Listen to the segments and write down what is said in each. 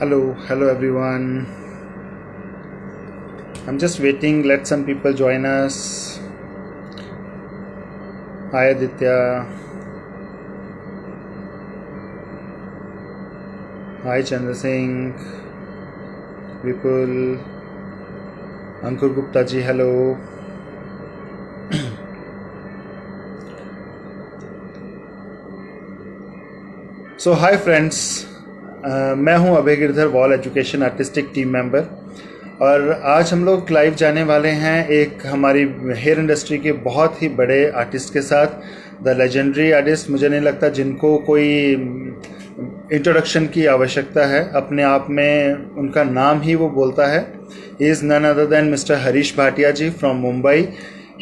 Hello everyone. I'm just waiting. Let some people join us. Hi Aditya. Hi Chandra Singh. Vipul. Ankur Gupta ji. Hello. So hi friends. मैं हूं Abhay Girdhar, wall education artistic team member, और आज हम लोग live जाने वाले हैं एक हमारी हेयर इंडस्ट्री के बहुत ही बड़े आर्टिस्ट के साथ, द लेजेंडरी आर्टिस्ट। मुझे नहीं लगता जिनको कोई इंट्रोडक्शन की आवश्यकता है, अपने आप में उनका नाम ही वो बोलता है। He is none other than mister Harish Bhatia ji from Mumbai.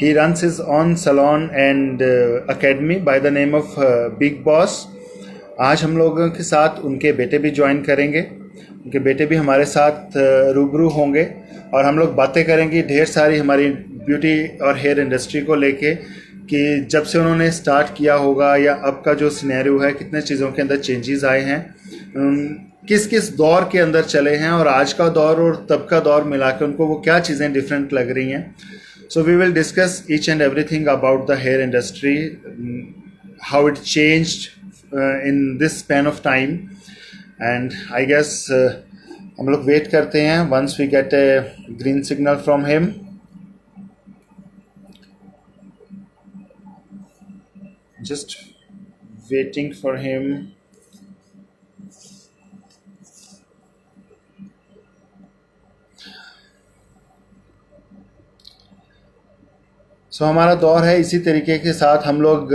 He runs his own salon and academy by the name of big boss. आज हम लोगों के साथ उनके बेटे भी ज्वाइन करेंगे, उनके बेटे भी हमारे साथ रूबरू होंगे, और हम लोग बातें करेंगे ढेर सारी हमारी ब्यूटी और हेयर इंडस्ट्री को लेके, कि जब से उन्होंने स्टार्ट किया होगा या अब का जो सिनेरियो है, कितने चीज़ों के अंदर चेंजेस आए हैं, किस किस दौर के अंदर चले हैं, और आज का दौर और तब का दौर मिला के उनको वो क्या चीज़ें डिफरेंट लग रही हैं। So we will discuss each and everything about the hair industry, how it changed in this span of time, and I guess हम लोग वेट करते हैं once we get a green signal from him. Just waiting for him. So हमारा दौर है, इसी तरीके के साथ हम लोग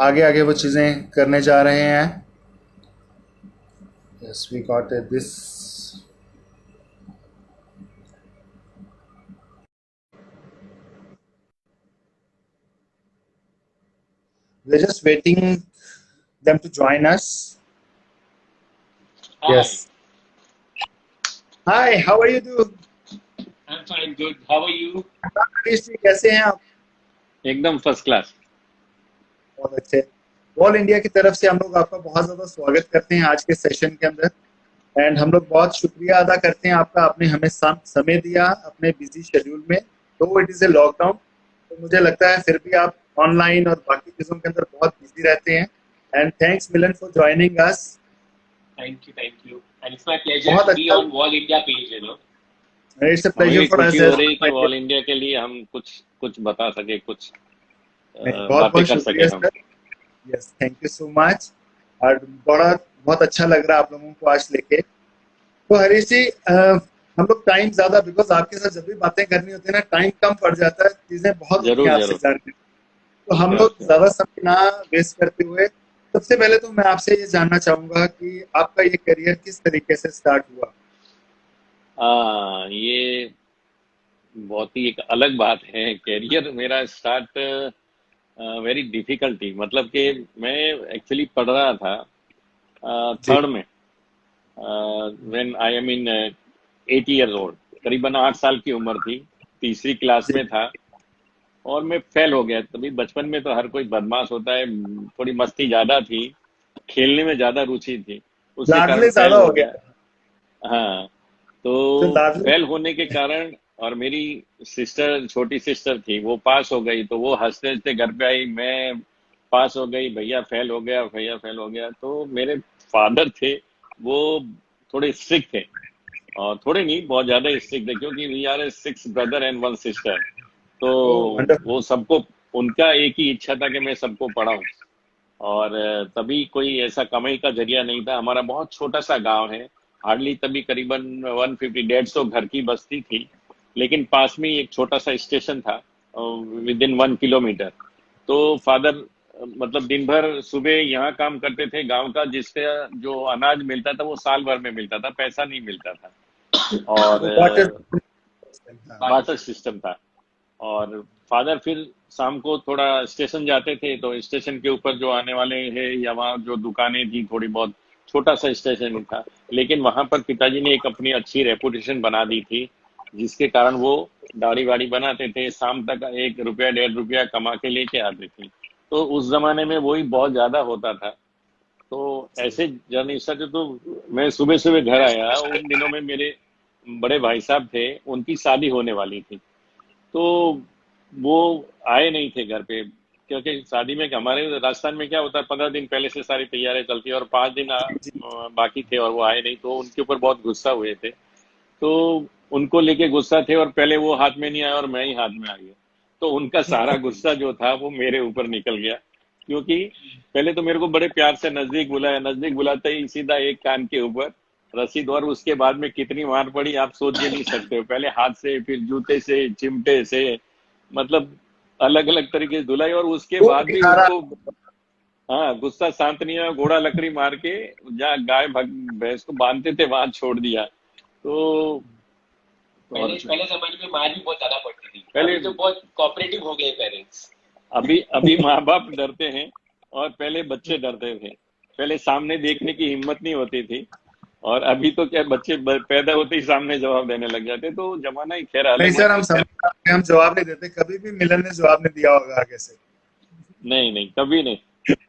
आगे आगे वो चीज़ें करने जा रहे हैं। Yes, we got this. We're just waiting them to join us. Hi, Yes. Hi, how are you doing? I'm fine, good. How are you? Harish जी, कैसे हैं आप? एकदम फर्स्ट क्लास। बहुत अच्छे। ऑल इंडिया की तरफ से हम लोग आपका बहुत ज़्यादा स्वागत करते हैं आज के सेशन के अंदर, एंड हम लोग बहुत शुक्रिया अदा करते हैं आपका, आपने हमें समय दिया अपने बिजी शेड्यूल में। तो इट इज़ ए लॉकडाउन, तो मुझे लगता है फिर भी आप ऑनलाइन और बाकी चीज़ों के अंदर बहुत बिजी रहते हैं। And thanks Milan for joining us. Thank you. And it's my pleasure बहुत to be अच्छा, on Wall India page. It's a हमें प्लेजर भी फॉर खुशी अस हो एज रही है कि वेल। वॉल इंडिया के लिए हम कुछ बता सके, कुछ बहुत बातें बहुत कर सके शुक्रिया हम। Sir. Yes, thank you so much. और बहुत अच्छा लग रहा है आप लोगों को आज लेके। तो हरीश जी, हम लोग टाइम ज्यादा, बिकॉज आपके साथ जब भी बातें करनी होती है ना, टाइम कम पड़ जाता है, चीजें बहुत होती हैं जरूर आपसे जरूर। जानने, तो हम श्योर लोग श्योर। ज्यादा समय ना वेस्ट करते हुए, सबसे पहले तो मैं आपसे ये जानना चाहूंगा कि आपका ये करियर किस तरीके से स्टार्ट हुआ। ये बहुत ही एक अलग बात है। कैरियर मेरा स्टार्ट वेरी डिफिकल्ट थी। मतलब कि मैं एक्चुअली पढ़ रहा था जी। थर्ड में, when I am in 8 years old. करीबन 8 साल की उम्र थी, तीसरी क्लास जी, में था, और मैं फेल हो गया। तभी बचपन में तो हर कोई बदमाश होता है, थोड़ी मस्ती ज्यादा थी, खेलने में ज्यादा रुचि थी, उसके कारण लाडले फेल ज्यादा हो हो गया। गया। हाँ, तो तो लाडले। फेल होने के कारण, और मेरी सिस्टर, छोटी सिस्टर थी, वो पास हो गई, तो वो हंसते हंसते घर पे आई। मैं पास हो गई, भैया फेल हो गया, भैया फेल हो गया। तो मेरे फादर थे, वो थोड़े स्ट्रिक्ट थे, और थोड़े नहीं, बहुत ज्यादा स्ट्रिक्ट थे, क्योंकि we are a 6 brother and 1 sister. तो ओ वो वंडरफुल। सबको, उनका एक ही इच्छा था कि मैं सबको पढ़ाऊं। और तभी कोई ऐसा कमाई का जरिया नहीं था। हमारा बहुत छोटा सा गांव है, हार्डली, तभी करीबन 150-150 घर की बस्ती थी, लेकिन पास में ही एक छोटा सा स्टेशन था, विद इन 1 किलोमीटर। तो फादर मतलब दिन भर सुबह यहाँ काम करते थे गांव का, जिससे जो अनाज मिलता था वो साल भर में मिलता था, पैसा नहीं मिलता था। और वो वाटर। हाँ। बार्टर सिस्टम था। और फादर फिर शाम को थोड़ा स्टेशन जाते थे, तो स्टेशन के ऊपर जो आने वाले हैं, या वहाँ जो दुकानें थी थोड़ी बहुत, छोटा सा स्टेशन ही था, लेकिन वहां पर पिताजी ने एक अपनी अच्छी रेपुटेशन बना दी थी, जिसके कारण वो दाढ़ी वाड़ी बनाते थे, शाम तक 1 रुपया 1.5 रुपया कमा के लेके आते थे। तो उस जमाने में वही बहुत ज्यादा होता था। तो ऐसे जर्नी सच तो मैं सुबह सुबह घर आया, उन दिनों में मेरे बड़े भाई साहब थे, उनकी शादी होने वाली थी। तो वो आए नहीं थे घर पे, क्योंकि शादी में हमारे राजस्थान में क्या होता है, 15 दिन पहले से सारी तैयारियां चलती है और 5 दिन जी। बाकी थे और वो आए नहीं, तो उनके ऊपर बहुत गुस्सा हुए थे। तो उनको लेके गुस्सा थे और पहले वो हाथ में नहीं आया और मैं ही हाथ में आ गया। तो उनका सारा गुस्सा जो था वो मेरे ऊपर निकल गया, क्योंकि पहले तो मेरे को बड़े प्यार से नजदीक बुलाया, नजदीक बुलाते ही सीधा एक कान के ऊपर रसीद, और उसके बाद में कितनी मार पड़ी आप सोच ही नहीं सकते हो। पहले हाथ से, फिर जूते से, चिमटे से, मतलब अलग अलग तरीके से धुलाई, और उसके वो बाद भी दिखारा। उनको, हाँ, गुस्सा शांत नहीं हुआ, घोड़ा लकड़ी मार के जहाँ गाय भैंस को बांधते थे वहां छोड़ दिया। तो और पहले पहले जमाने में मार भी बहुत ज्यादा पड़ती थी, पहले, अभी तो बहुत कोऑपरेटिव हो गए पेरेंट्स। अभी अभी माँ बाप डरते हैं और पहले बच्चे डरते थे। पहले सामने देखने की हिम्मत नहीं होती थी, और अभी तो क्या, बच्चे पैदा होते ही सामने जवाब देने लग जाते। तो जमाना ही खैर नहीं अलग है। सर, हम समझ सकते हैं, हम जवाब नहीं देते, कभी भी मिलन ने जवाब नहीं दिया होगा आगे से। नहीं नहीं, कभी नहीं।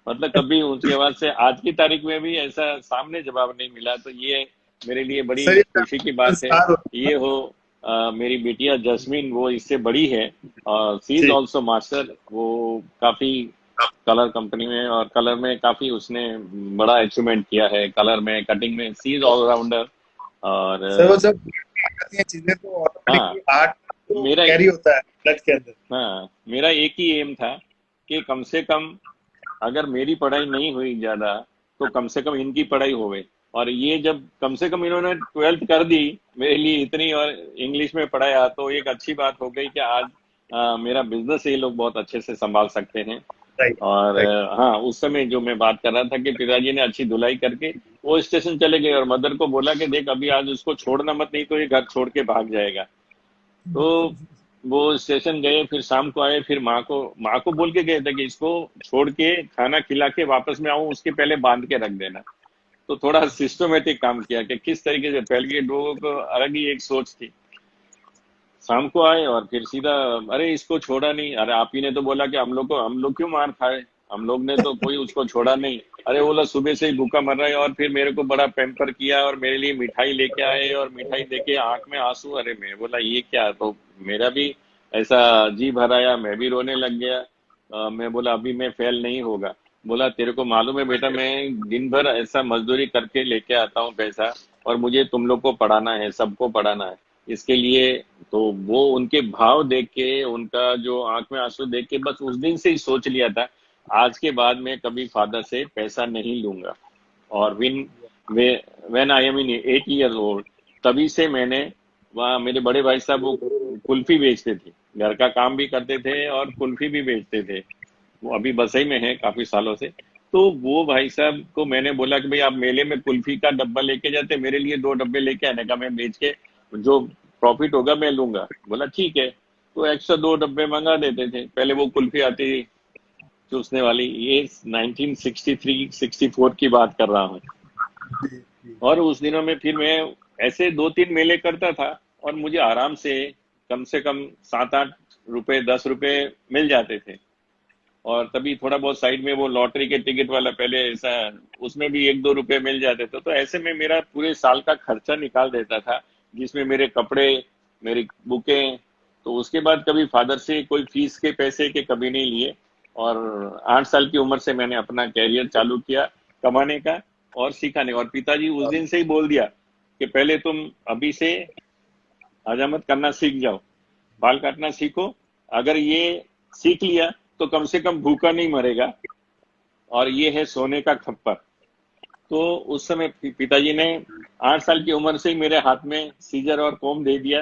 मतलब कभी उसके बाद से आज की तारीख में भी ऐसा सामने जवाब नहीं मिला, तो ये मेरे लिए बड़ी सर, ये खुशी की बात है। संस्कार होता है ये ना। हो, मेरी बिटिया जस्मीन, वो इससे बड़ी है, और सी इज जी। Also master. वो काफी कलर कंपनी में और कलर में काफी उसने बड़ा अचीवमेंट किया है, कलर में, कटिंग में, सी इज ऑलराउंडर। और सर, वो जब आती हैं चीजें तो हाँ, ऑटोमेटिकली आर्ट तो मेरा कैरी होता है ब्लड के अंदर। हाँ, मेरा एक ही एम था कि कम से कम अगर मेरी पढ़ाई नहीं हुई ज्यादा, तो कम से कम इनकी पढ़ाई होवे। और ये जब कम से कम इन्होंने 12th कर दी मेरे लिए इतनी, और इंग्लिश में पढ़ाया, तो एक अच्छी बात हो गई कि आज मेरा बिजनेस ये लोग बहुत अच्छे से संभाल सकते हैं। राइट। और राइट। हाँ, उस समय जो मैं बात कर रहा था कि पिताजी ने अच्छी धुलाई करके वो स्टेशन चले गए, और मदर को बोला कि देख अभी आज उसको छोड़ना मत, नहीं तो ये घर छोड़ के भाग जाएगा। तो वो स्टेशन गए, फिर शाम को आए, फिर माँ को बोल के गए थे कि इसको छोड़ के खाना खिला के वापस में आऊं, उसके पहले बांध के रख देना। तो थोड़ा सिस्टमेटिक काम किया कि किस तरीके से, पहले के लोगों को अलग ही एक सोच थी। शाम को आए और फिर सीधा, अरे इसको छोड़ा नहीं, अरे आप ही ने तो बोला कि हम लोग क्यों मार खाए, हम लोग ने तो कोई उसको छोड़ा नहीं। अरे बोला सुबह से ही भूखा मर रहा है, और फिर मेरे को बड़ा पैम्पर किया और मेरे लिए मिठाई लेके आए, और मिठाई देके आंख में आंसू। अरे मैं बोला ये क्या, तो मेरा भी ऐसा जी भर आया, मैं भी रोने लग गया। मैं बोला अभी मैं फेल नहीं होगा। बोला तेरे को मालूम है बेटा, मैं दिन भर ऐसा मजदूरी करके लेके आता हूँ पैसा, और मुझे तुम लोग को पढ़ाना है, सबको पढ़ाना है, इसके लिए। तो वो उनके भाव देख के, उनका जो आंख में आंसू देख के, बस उस दिन से ही सोच लिया था आज के बाद मैं कभी फादर से पैसा नहीं लूंगा। और when I am in 8 years old, तभी से मैंने, वहाँ मेरे बड़े भाई साहब वो कुल्फी बेचते थे, घर का काम भी करते थे और कुल्फी भी बेचते थे। वो अभी बसई में है काफी सालों से। तो वो भाई साहब को मैंने बोला कि भाई आप मेले में कुल्फी का डब्बा लेके जाते, मेरे लिए 2 डब्बे लेके आने का, मैं बेच के जो प्रॉफिट होगा मैं लूंगा। बोला ठीक है। तो एक्स्ट्रा 2 डब्बे मंगा देते थे। पहले वो कुल्फी आती थी चूसने वाली, ये 1963-64 की बात कर रहा हूँ। जी। जी। और उस दिनों में फिर मैं ऐसे 2-3 मेले करता था, और मुझे आराम से कम 7-8 रुपए, 10 रुपए मिल जाते थे। और तभी थोड़ा बहुत साइड में वो लॉटरी के टिकट वाला, पहले ऐसा, उसमें भी 1-2 रुपए मिल जाते थे। तो ऐसे में मेरा पूरे साल का खर्चा निकाल देता था, जिसमें मेरे कपड़े, मेरी बुकें। तो उसके बाद कभी फादर से कोई फीस के पैसे के कभी नहीं लिए। और 8 साल की उम्र से मैंने अपना कैरियर चालू किया कमाने का और सिखाने का। और पिताजी उस दिन से ही बोल दिया कि पहले तुम अभी से हजामत करना सीख जाओ, बाल काटना सीखो। अगर ये सीख लिया तो कम से कम भूखा नहीं मरेगा, और ये है सोने का खप्पर। तो उस समय पिताजी ने 8 साल की उम्र से ही मेरे हाथ में सीजर और कोम दे दिया।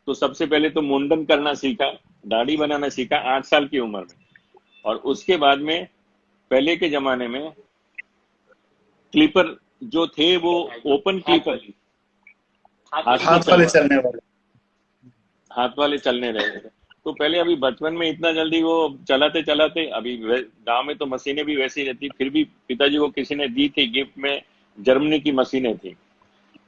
तो सबसे पहले तो मुंडन करना सीखा, दाढ़ी बनाना सीखा 8 साल की उम्र में। और उसके बाद में पहले के जमाने में क्लिपर जो थे वो ओपन हाथ क्लिपर, वाली, हाथ वाले चलने वाले। हाथ वाले चलने रहे थे। तो पहले, अभी बचपन में इतना जल्दी वो चलाते चलाते, अभी गांव में तो मशीनें भी वैसी रहती, फिर भी पिताजी को किसी ने दी थी गिफ्ट में, जर्मनी की मशीनें थी।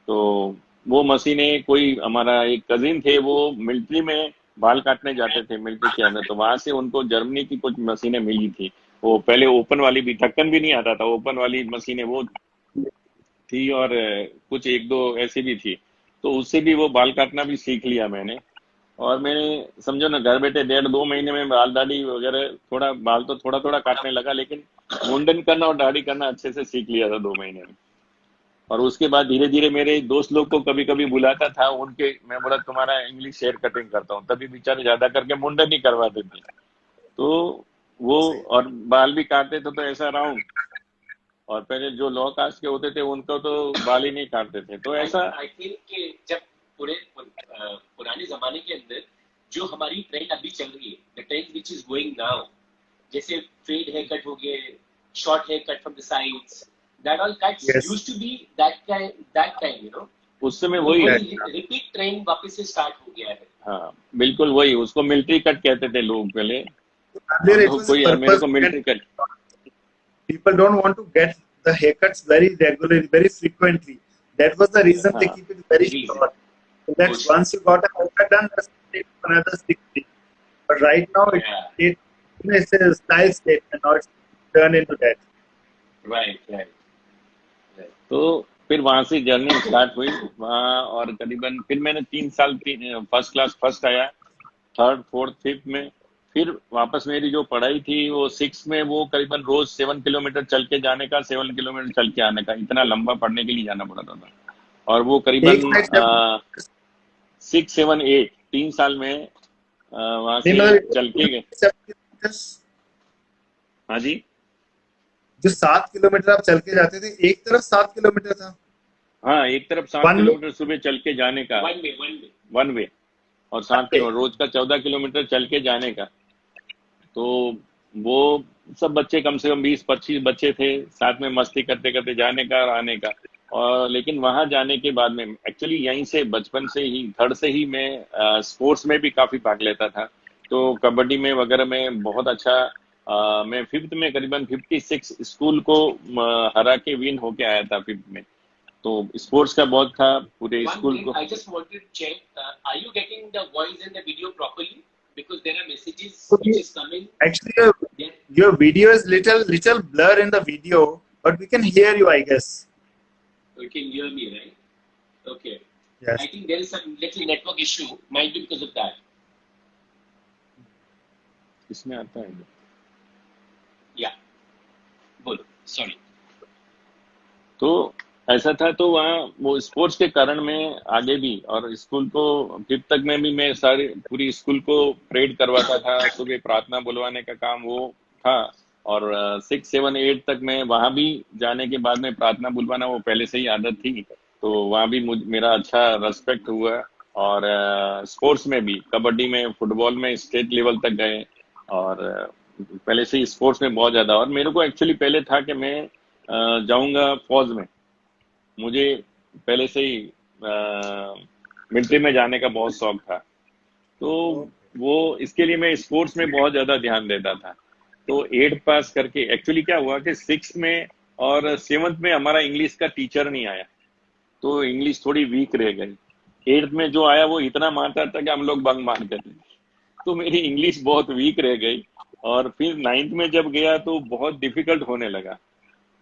तो वो मशीनें, कोई हमारा एक कजिन थे, वो मिलिट्री में बाल काटने जाते थे मिलिट्री के अंदर, तो वहां से उनको जर्मनी की कुछ मशीनें मिली थी। वो पहले ओपन वाली भी, ढक्कन भी नहीं आता था, ओपन वाली मशीनें वो थी, और कुछ एक दो ऐसी भी थी। तो उससे भी वो बाल काटना भी सीख लिया मैंने। और मैंने समझो ना, घर बैठे 1.5-2 महीने में बाल दाढ़ी वगैरह, थोड़ा बाल तो थोड़ा थोड़ा काटने लगा, लेकिन मुंडन करना और दाढ़ी करना अच्छे से सीख लिया था 2 महीने में। और उसके बाद धीरे धीरे मेरे दोस्त लोग को कभी कभी बुलाता था उनके, मैं बोला तुम्हारा इंग्लिश हेयर कटिंग करता हूँ, तभी बेचारे ज्यादा करके मुंडन ही करवाते थे। तो वो, और बाल भी काटते थे तो ऐसा राउंड, और पहले जो लो कास्ट के होते थे उनको तो बाल ही नहीं काटते थे, तो ऐसा। आई थिंक कि जब पुराने जमाने के अंदर जो हमारी ट्रेंड अभी चल रही है, the trend which is going now, जैसे फेड हेयर कट हो गए, short hair cut from the sides, that all cuts Yes. Used to be that kind, you know. उस समय वही है। रिपीट ट्रेंड वापस से स्टार्ट हो गया है। हाँ बिल्कुल वही, उसको मिलिट्री कट कहते थे लोग पहले। Earlier हम it लोग was a कोई, मेरे purpose को military and cut. people don't want to get the haircuts very regularly, very frequently. That was the reason they हाँ keep it very Reason. short. So that's Sure. once you got a haircut done, that's take another 6 weeks. But right now Yeah. it's a style statement, now it's turned into that. Right. तो फिर वहां से journey start हुई वहाँ, और करीबन फिर मैंने 3 साल फर्स्ट क्लास फर्स्ट आया, 3rd 4th 5th में। फिर वापस मेरी जो पढ़ाई थी वो 6 में, वो करीबन रोज 7 किलोमीटर चल के जाने का, 7 किलोमीटर चल के आने का, इतना लंबा पढ़ने के लिए जाना पड़ता था। और वो एक करीबन साइड 6 7 8 3 साल में वहां नहीं, से मतलब चल के गए। 7 किलोमीटर, हाँ जी। जो 7 किलोमीटर आप चल के जाते थे, एक तरफ 7 किलोमीटर था, हाँ, एक तरफ 7 वन वे। किलोमीटर सुबह चल के जाने का, वन वे। वन वे, और 7 किलोमीटर रोज का 14 किलोमीटर चल के जाने का। तो वो सब बच्चे, कम से कम 20-25 बच्चे थे, साथ में मस्ती करते करते जाने का और आने का। और लेकिन वहां जाने के बाद में एक्चुअली यहीं से बचपन से ही 3rd से ही मैं स्पोर्ट्स में भी काफी भाग लेता था। तो कबड्डी में वगैरह में बहुत अच्छा, मैं 5th में करीबन 56 स्कूल को हरा के विन होके आया था 5th में। तो स्पोर्ट्स का बहुत था पूरे One स्कूल thing को। I just wanted to check, are you getting the voice and the video properly? Because there are messages Okay. which is coming. Actually, your video is little blur in the video, but we can hear you, I guess. You can hear me, right? Okay. Yes. I think there is some little network issue. Might be because of that. इसमें आता है। Yeah. बोलो. Sorry. तो ऐसा था, तो वहाँ वो स्पोर्ट्स के कारण मैं आगे भी, और स्कूल को 5th तक में भी मैं सारी पूरी स्कूल को परेड करवाता था, सुबह प्रार्थना बुलवाने का काम वो था। और 6 7 8 तक मैं वहाँ भी जाने के बाद में प्रार्थना बुलवाना वो पहले से ही आदत थी, तो वहाँ भी मेरा अच्छा रेस्पेक्ट हुआ। और स्पोर्ट्स में भी, कबड्डी में, फुटबॉल में स्टेट लेवल तक गए, और पहले से ही स्पोर्ट्स में बहुत ज्यादा। और मेरे को एक्चुअली पहले था कि मैं जाऊंगा फौज में, मुझे पहले से ही मिलिट्री में जाने का बहुत शौक था। तो वो इसके लिए मैं स्पोर्ट्स में बहुत ज्यादा ध्यान देता था। तो 8 पास करके एक्चुअली क्या हुआ कि 6 में और 7th में हमारा इंग्लिश का टीचर नहीं आया, तो इंग्लिश थोड़ी वीक रह गई। 8th में जो आया वो इतना मारता था कि हम लोग बंग मार करते, तो मेरी इंग्लिश बहुत वीक रह गई। और फिर 9th में जब गया तो बहुत डिफिकल्ट होने लगा।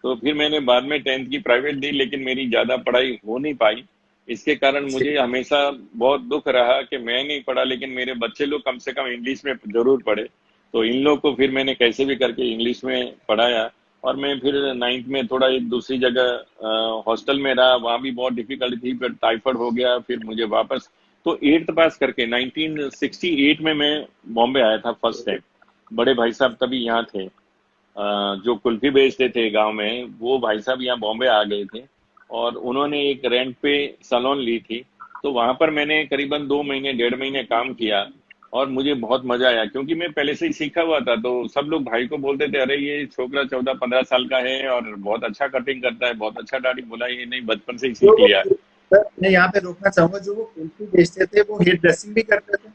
तो फिर मैंने बाद में 10th की प्राइवेट दी, लेकिन मेरी ज्यादा पढ़ाई हो नहीं पाई। इसके कारण मुझे हमेशा बहुत दुख रहा कि मैं नहीं पढ़ा, लेकिन मेरे बच्चे लोग कम से कम इंग्लिश में जरूर पढ़े। तो इन लोग को फिर मैंने कैसे भी करके इंग्लिश में पढ़ाया। और मैं फिर 9th में थोड़ा एक दूसरी जगह हॉस्टल में रहा, वहां भी बहुत डिफिकल्ट थी, फिर टाइफाइड हो गया, फिर मुझे वापस। तो 8th पास करके 1968 में मैं बॉम्बे आया था फर्स्ट टाइम। बड़े भाई साहब तभी यहाँ थे, जो कुल्फी बेचते थे गांव में, वो भाई साहब यहाँ बॉम्बे आ गए थे, और उन्होंने एक रेंट पे सैलून ली थी। तो वहां पर मैंने करीबन 2 महीने 1.5 महीने काम किया, और मुझे बहुत मजा आया, क्योंकि मैं पहले से ही सीखा हुआ था। तो सब लोग भाई को बोलते थे, अरे ये छोकरा 14-15 साल का है और बहुत अच्छा कटिंग करता है, बहुत अच्छा दाढ़ी। बोला ये नहीं, बचपन से ही सीख लिया। सर, मैं यहाँ पे रोकना चाहूंगा, जो वो कुल्फी बेचते थे वो हेयर ड्रेसिंग भी करते थे।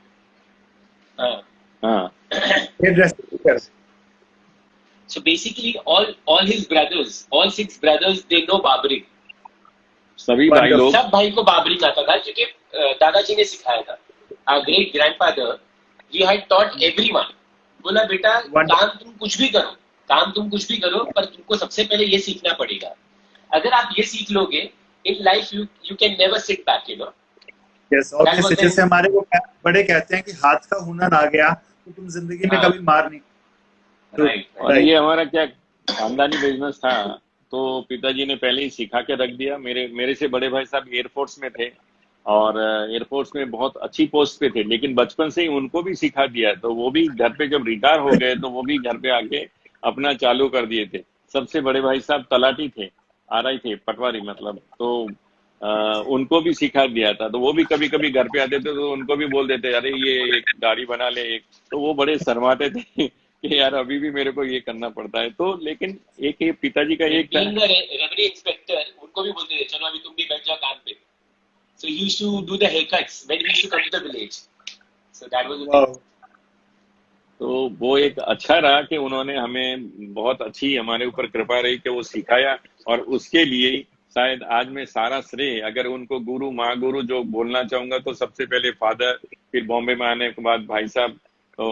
हाँ हेयर ड्रेसिंग भी करते। So basically, all his brothers, all 6 brothers, they know barbering. सभी भाई लोग, सब भाई को बार्बरिंग आता था, क्योंकि दादाजी ने सिखाया था। Our great grandfather, he had taught everyone. बोला बेटा, काम तुम कुछ भी करो, काम तुम कुछ भी करो, पर तुमको सबसे पहले ये सीखना पड़ेगा। अगर आप ये सीख लोगे, in life you can never sit back, you know. Yes, और दैट वाज जैसे जैसे हमारे वो बड़े कहते हैं कि हाथ का हुनर आ गया तो तुम जिंदगी में हाँ, कभी मार नहीं। राइट और राइट। ये राइट। हमारा क्या खानदानी बिजनेस था, तो पिताजी ने पहले ही सिखा के रख दिया। मेरे मेरे से बड़े भाई साहब एयरफोर्स में थे, और एयरफोर्स में बहुत अच्छी पोस्ट पे थे, लेकिन बचपन से ही उनको भी सिखा दिया। तो वो भी घर पे जब रिटायर हो गए तो वो भी घर पे आके अपना चालू कर दिए थे। सबसे बड़े भाई साहब तलाटी थे, आरआई थे, पटवारी मतलब। तो उनको भी सिखा दिया था। तो वो भी कभी कभी घर पे आते थे तो उनको भी बोल देते, अरे ये एक गाड़ी बना ले एक। तो वो बड़े शर्माते थे कि यार अभी भी मेरे को ये करना पड़ता है। तो लेकिन एक ये पिताजी का एक था। बीइंग अ रेवेन्यू इंस्पेक्टर, उनको भी बोलते थे चलो अभी तुम भी बैठ जाओ काम पे। So he used to do the haircuts when he used to come to the village. So that was the thing. वाह। तो वो एक अच्छा रहा कि उन्होंने हमें बहुत अच्छी, हमारे ऊपर कृपा रही कि वो सिखाया। और उसके लिए शायद आज मैं सारा श्रेय, अगर उनको गुरु महागुरु जो बोलना चाहूंगा, तो सबसे पहले फादर, फिर बॉम्बे में आने के बाद भाई साहब। तो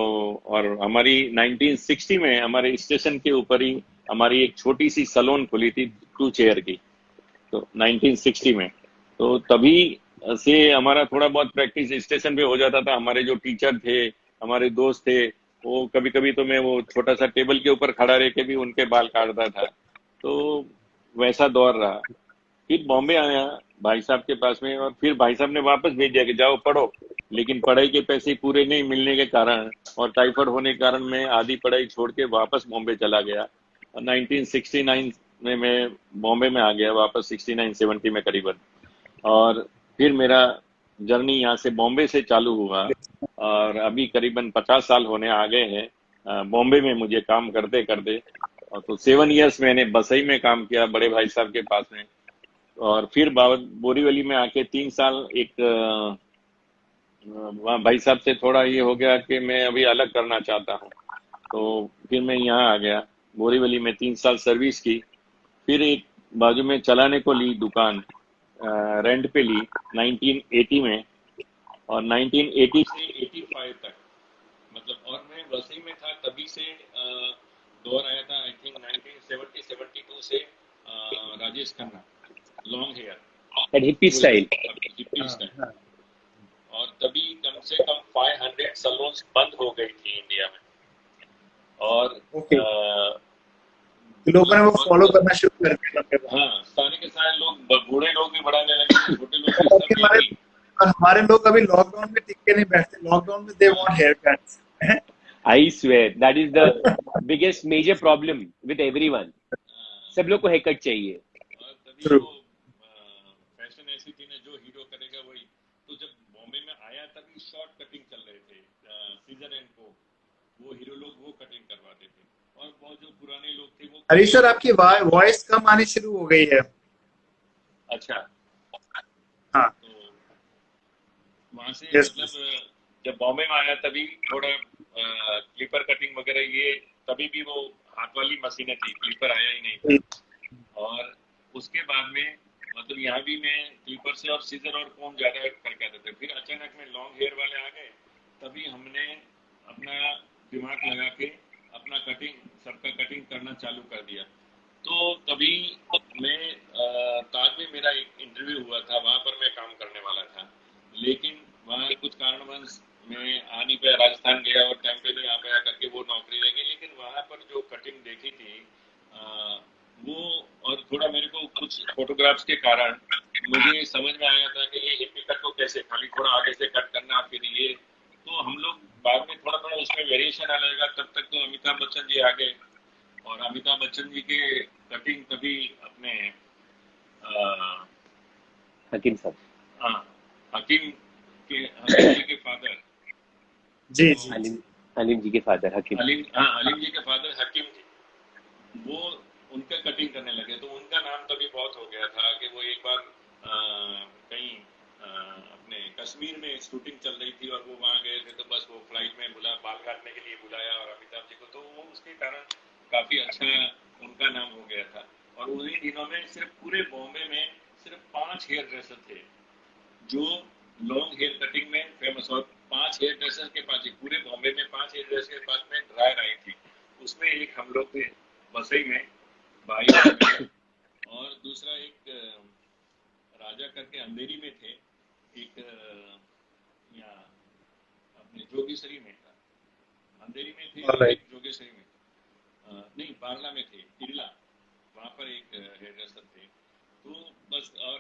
और हमारी 1960 में हमारे स्टेशन के ऊपर ही हमारी एक छोटी सी सैलून खुली थी 2 चेयर की। तो 1960 में, तो तभी से हमारा थोड़ा बहुत प्रैक्टिस स्टेशन पे हो जाता था। हमारे जो टीचर थे, हमारे दोस्त थे, वो कभी कभी तो मैं वो छोटा सा टेबल के ऊपर खड़ा रह के भी उनके बाल काटता था। तो वैसा दौर रहा। फिर बॉम्बे आया भाई साहब के पास में, और फिर भाई साहब ने वापस भेज दिया कि जाओ पढ़ो। लेकिन पढ़ाई के पैसे पूरे नहीं मिलने के कारण और टाइफाइड होने के कारण मैं आधी पढ़ाई छोड़ के वापस बॉम्बे चला गया। और 1969 में मैं बॉम्बे में आ गया वापस, 69-70 में करीबन। और फिर मेरा जर्नी यहाँ से बॉम्बे से चालू हुआ, और अभी करीबन 50 साल होने आ गए हैं बॉम्बे में मुझे काम करते करते। और तो 7 इयर्स मैंने बसई में काम किया बड़े भाई साहब के पास में। और फिर बोरीवली में आके 3 साल एक वहाँ भाई साहब से थोड़ा ये हो गया कि मैं अभी अलग करना चाहता हूँ। तो फिर मैं यहाँ आ गया, बोरीवली में 3 साल सर्विस की। फिर एक बाजू में चलाने को ली दुकान, रेंट पे ली 1980 में। और 1980 से 85 तक मतलब, और मैं वसई में था तभी से दौर आया था आई थिंक 1970-72 से Rajesh Khanna, long hair, That hippie style. Hippie style. हाँ। और तभी कम से कम 500 सलून्स बंद हो गई थी इंडिया में। और ओके, लोगों ने वो फॉलो करना शुरू कर दिया लंबे बाद। हाँ, सारे के सारे लोग, बूढ़े लोग भी बढ़ाने लगे, छोटे लोग भी, और सब हमारे यही। और हमारे लोग अभी लॉकडाउन में टिक के नहीं बैठते। लॉकडाउन में they want hair cuts. I swear that is the biggest major problem with everyone. सब लोग को हेयरकट चाहिए। और तभी ट्रू। वो फैशन ऐसी थी ना, जो हीरो करेगा वही। तो जब बॉम्बे में आया तभी शॉर्ट कटिंग चल रहे थे, सीजर एंड को, वो हीरो लोग वो कटिंग करवाते थे। और बहुत जो पुराने लोग थे वो हरीश सर, आपकी वॉइस कम आनी शुरू हो गई है। अच्छा। हाँ। तो वहां से यस। मतलब जब बॉम्बे में आया तभी थोड़ा क्लिपर कटिंग वगैरह ये, तभी भी वो हाथ वाली मशीनें थी, क्लिपर आया ही नहीं था। और उसके बाद में मतलब यहाँ भी मैं क्लिपर से और सीजर और कॉम ज्यादा करके आते थे। फिर अचानक में लॉन्ग हेयर वाले आ गए, तभी हमने अपना दिमाग लगा के अपना कटिंग, सबका कटिंग करना चालू कर दिया। तो तभी मैं ताज में मेरा एक इंटरव्यू हुआ था, वहां पर मैं काम करने वाला था। लेकिन वहाँ कुछ कारणवश मैं आ नहीं पाया, राजस्थान गया और टाइम पे नहीं आ पाया करके वो नौकरी रह गई। लेकिन वहाँ पर जो कटिंग देखी थी वो, और थोड़ा मेरे को कुछ फोटोग्राफ्स के कारण मुझे समझ में आया था कि ये हिप्पी कट को कैसे खाली थोड़ा आगे से कट करना, फिर ये। तो हम लोग बाद में थोड़ा थोड़ा उसमें वेरिएशन आ जाएगा। तब तक तो अमिताभ बच्चन जी आ गए, और अमिताभ बच्चन जी के कटिंग तभी अपने हकीम साहब। हाँ, हकीम जी के फादर, जी तो जी। अलीम जी के फादर हकीम। अलीम जी के फादर हकीम जी, वो उनका कटिंग करने लगे। तो उनका नाम तभी बहुत हो गया था कि वो एक बार कहीं अपने कश्मीर में शूटिंग चल रही थी और वो वहां गए थे। तो बस वो फ्लाइट में बाल काटने के लिए बुलाया और अमिताभ जी को, तो वो उसके कारण काफी अच्छा उनका नाम हो गया था। और उन्हीं दिनों में सिर्फ पूरे बॉम्बे में सिर्फ 5 हेयर ड्रेसर थे जो लॉन्ग हेयर कटिंग में फेमस। और 5 हेयर ड्रेसर के पास ही पूरे बॉम्बे में 5 हेयर ड्रेसर के पास में ड्रायर आई थी, उसमें एक हम लोग थे। बसई में भाई और मैं, और दूसरा एक राजा करके अंधेरी में थे, एक यहाँ अपने जोगेश्वरी में था, अंधेरी में थे और एक जोगेश्वरी में, नहीं बारला में थे, इरला, वहाँ पर एक हेयर ड्रेसर थे। तो बस, और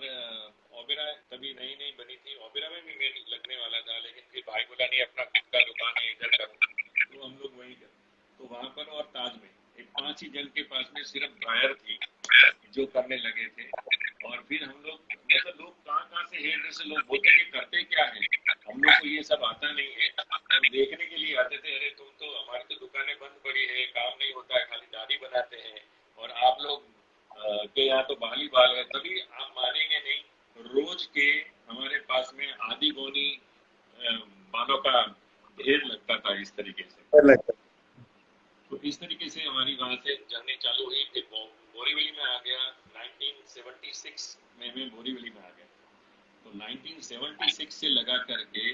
ओबेरा तभी नई नई बनी थी, ओबेरा में भी मैं लगने वाला था, लेकिन फिर भाई बोला नहीं अपना खुद का दुकान है इधर करो, तो हम लोग वहीं कर, तो वहाँ पर और ताज में एक 5 ही जन के पास में सिर्फ ड्रायर थी जो करने लगे थे। और फिर हम लोग, मतलब लोग कहाँ से हेयर ड्रेसर लोग बोलते ये करते क्या है, हम लोग को ये सब आता नहीं है, और देखने के लिए आते थे, अरे तुम तो, हमारी तो दुकानें बंद पड़ी है, काम नहीं होता है, खाली दाढ़ी बनाते हैं, और आप लोग के यहाँ तो बाल ही बाल है। तभी आप मानेंगे नहीं, रोज के हमारे पास में आधी गोनी बालों का ढेर लगता था इस तरीके से। तो इस तरीके से हमारी वहाँ से जर्नी चालू हुई। फिर बोरीवली में आ गया 1976 में, मैं बोरीवली में आ गया। तो 1976 से लगा करके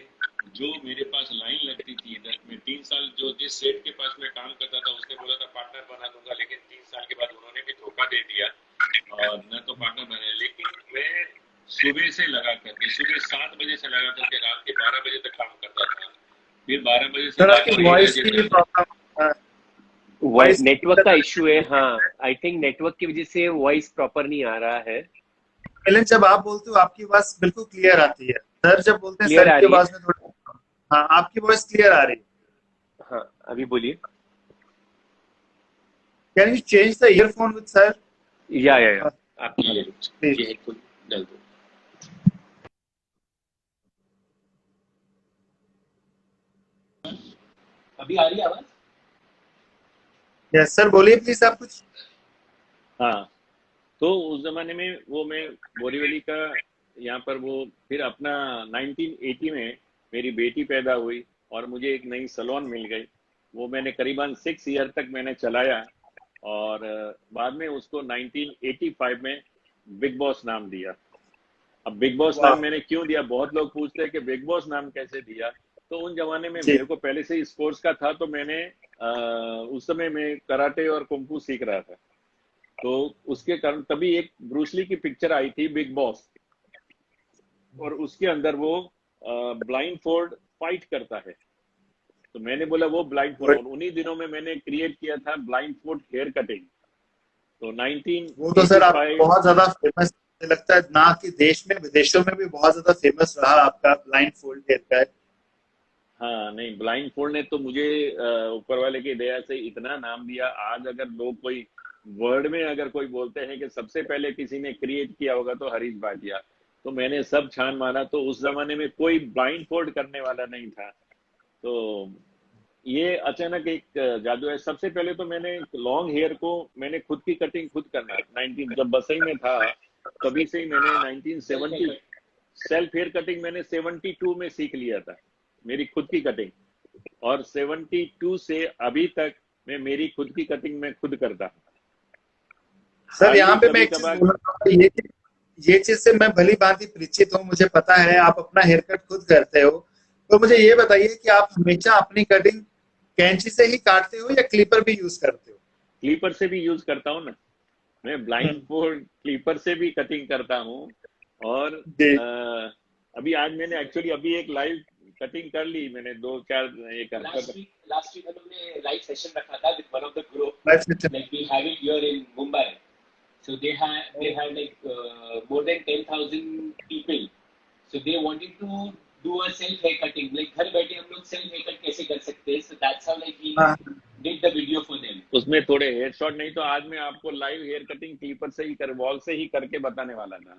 जो मेरे पास लाइन लगती थी इधर, मैं 3 साल जो जिस सेठ के पास में काम करता था उसने बोला था पार्टनर बना दूंगा, लेकिन 3 साल के बाद उन्होंने भी धोखा दे दिया और न तो पार्टनर बने। लेकिन मैं सुबह से लगा करके, सुबह 7 बजे से लगा करके रात के 12 बजे तक काम करता था। फिर 12 बजे से वॉइस नेटवर्क का इशू है। हाँ, आई थिंक नेटवर्क की वजह से वॉइस प्रॉपर नहीं आ रहा है। मिलन, जब आप बोलते हो आपकी आवाज बिल्कुल क्लियर आती है, सर जब बोलते हैं क्लियर सर की आवाज में थोड़ा, हाँ आपकी वॉइस क्लियर आ रही है। हाँ, अभी बोलिए। Can you change the earphone with sir? या आप ये हेडफोन डाल दो। अभी आ रही है आवाज? यस सर, बोलिए प्लीज आप कुछ। हाँ, तो उस जमाने में वो मैं बोरीवली का यहाँ पर वो, फिर अपना 1980 में मेरी बेटी पैदा हुई और मुझे एक नई सैलून मिल गई। वो मैंने करीबन 6 ईयर तक मैंने चलाया, और बाद में उसको 1985 में बिग बॉस नाम दिया। अब बिग बॉस नाम मैंने क्यों दिया, बहुत लोग पूछते हैं कि बिग बॉस नाम कैसे दिया। तो उन जमाने में मेरे को पहले से ही स्पोर्ट्स का था, तो मैंने उस समय मैं कराटे और कुंफू सीख रहा था, तो उसके कारण तभी एक ब्रूसली की पिक्चर आई थी बिग बॉस, और उसके अंदर वो ब्लाइंड फोर्ड फाइट करता है। तो मैंने बोला वो ब्लाइंड फोर्ड, और उन्हीं दिनों में मैंने क्रिएट किया था ब्लाइंड फोर्ड हेयर कटिंग। तो 1985, वो तो सर आप बहुत ज्यादा फेमस लगता है ना, कि देश में विदेशों में भी बहुत ज्यादा फेमस रहा आपका ब्लाइंड फोल्ड हेयर कट। हाँ, नहीं, ब्लाइंड फोल्ड ने तो मुझे ऊपर वाले की दया से इतना नाम दिया। आज अगर लोग कोई वर्ड में अगर कोई बोलते हैं कि सबसे पहले किसी ने क्रिएट किया होगा तो हरीश भाटिया, तो मैंने सब छान माना। तो उस जमाने में कोई ब्लाइंड फोल्ड करने वाला नहीं था, तो ये अचानक एक जादू है। सबसे पहले तो मैंने लॉन्ग हेयर को मैंने खुद की कटिंग खुद करना, 19 जब बसई में था तभी से ही मैंने 1970 सेल्फ हेयर कटिंग मैंने 72 में सीख लिया था, मेरी खुद की कटिंग। और 72 से अभी तक मैं मेरी खुद की कटिंग में खुद करता हूँ। सर यहाँ पे मैं एक चीज बोलना चाहूँगा, ये चीज से मैं भली भांति परिचित हूँ, मुझे पता है आप अपना हेयर कट खुद करते हो। तो मुझे ये बताइए कि आप हमेशा अपनी कटिंग कैंची से ही काटते हो या क्लीपर भी यूज करते हो? क्लीपर से भी यूज करता हूँ ना, मैं ब्लाइंड फोल्ड क्लीपर से भी कटिंग करता हूँ। और अभी आज मैंने एक्चुअली अभी एक लाइव कटिंग कर ली मैंने, 2-4 एक लास्ट वीक हमने लाइव सेशन रखा था with one of the group, like we have it here in Mumbai. So they had like more than 10,000 people. So they wanted to do a self hair cutting. Like घर बैठे हम लोग self hair cut कैसे कर सकते हैं? So that's how like we did the video for them. उसमें थोड़े हेयर शॉट नहीं, तो आज मैं आपको लाइव हेयर कटिंग क्लीपर से ही वॉल से ही करके बताने वाला था।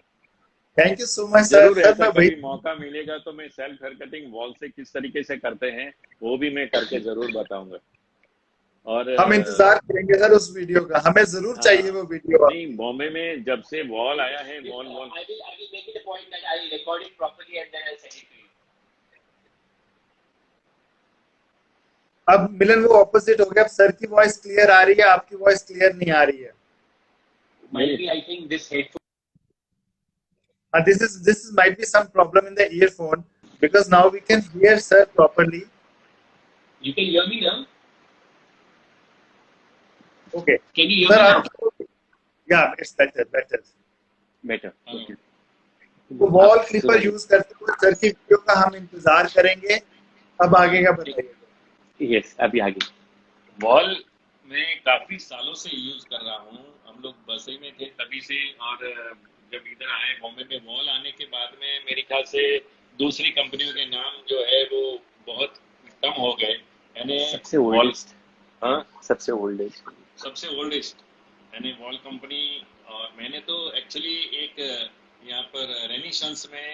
Thank you so much sir. ऐसा कभी मौका मिलेगा तो मैं सेल्फ हेयर कटिंग वॉल से किस तरीके से करते हैं वो भी मैं करके जरूर बताऊंगा। और हम इंतजार करेंगे सर उस वीडियो का, हमें जरूर चाहिए वो वीडियो। नहीं, बॉम्बे में जब से वॉल आया है, wall I will make it a point that I record it properly and then I'll send it to you. अब मिलन वो ऑपोजिट हो गया, अब सर की वॉइस क्लियर आ रही है, आपकी वॉइस क्लियर नहीं आ रही है। Maybe I think this headphone. This might be some problem in the earphone because now we can hear sir properly. You can hear me now? Okay Can you hear sir me now? आप या it's better better Better. Okay. तो wall So clipper then, use करते हुए sir की video का हम इंतजार करेंगे। अब आगे का बताइए। yes, अभी आगे। वॉल मैं काफी सालों से यूज कर रहा हूँ। हम लोग बसे में थे तभी से, और जब इधर आए बॉम्बे में, वॉल आने के बाद में मेरे ख्याल से दूसरी कंपनियों के नाम जो है वो बहुत कम हो गए। यानी सबसे वॉल, ओल्डेस्ट, हाँ, सबसे ओल्डेस्ट। सबसे ओल्डेस्ट यानी वॉल कंपनी। और मैंने तो एक्चुअली एक यहाँ पर रेनिशंस में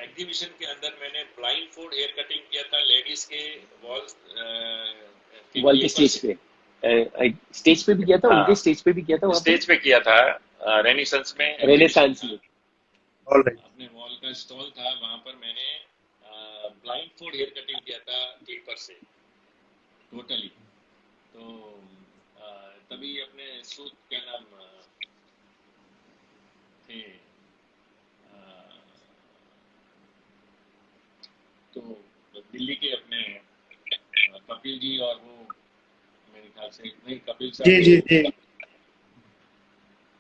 एग्जीबिशन के अंदर मैंने ब्लाइंड फोल्ड हेयर कटिंग किया था लेडीज के वॉल के वॉल के क्लिपर स्टेज से। पे, स्टेज पे भी किया था, उनके हाँ, स्टेज पे भी किया था वहाँ पे, स्टेज पे किया था, रेनिसंस में एग्जीबिशन रेनेसांस था। में। ऑलराइट अपने वॉल का स्टॉल था, वहां पर मैंने ब्लाइंड फोल्ड हेयर कटिंग किया था क्लिपर से टोटली। तो तभी अपने सूट क्या नाम थे, तो दिल्ली के अपने कपिल जी, और वो मेरे ख्याल से नहीं, कपिल सर जी जी नहीं, जी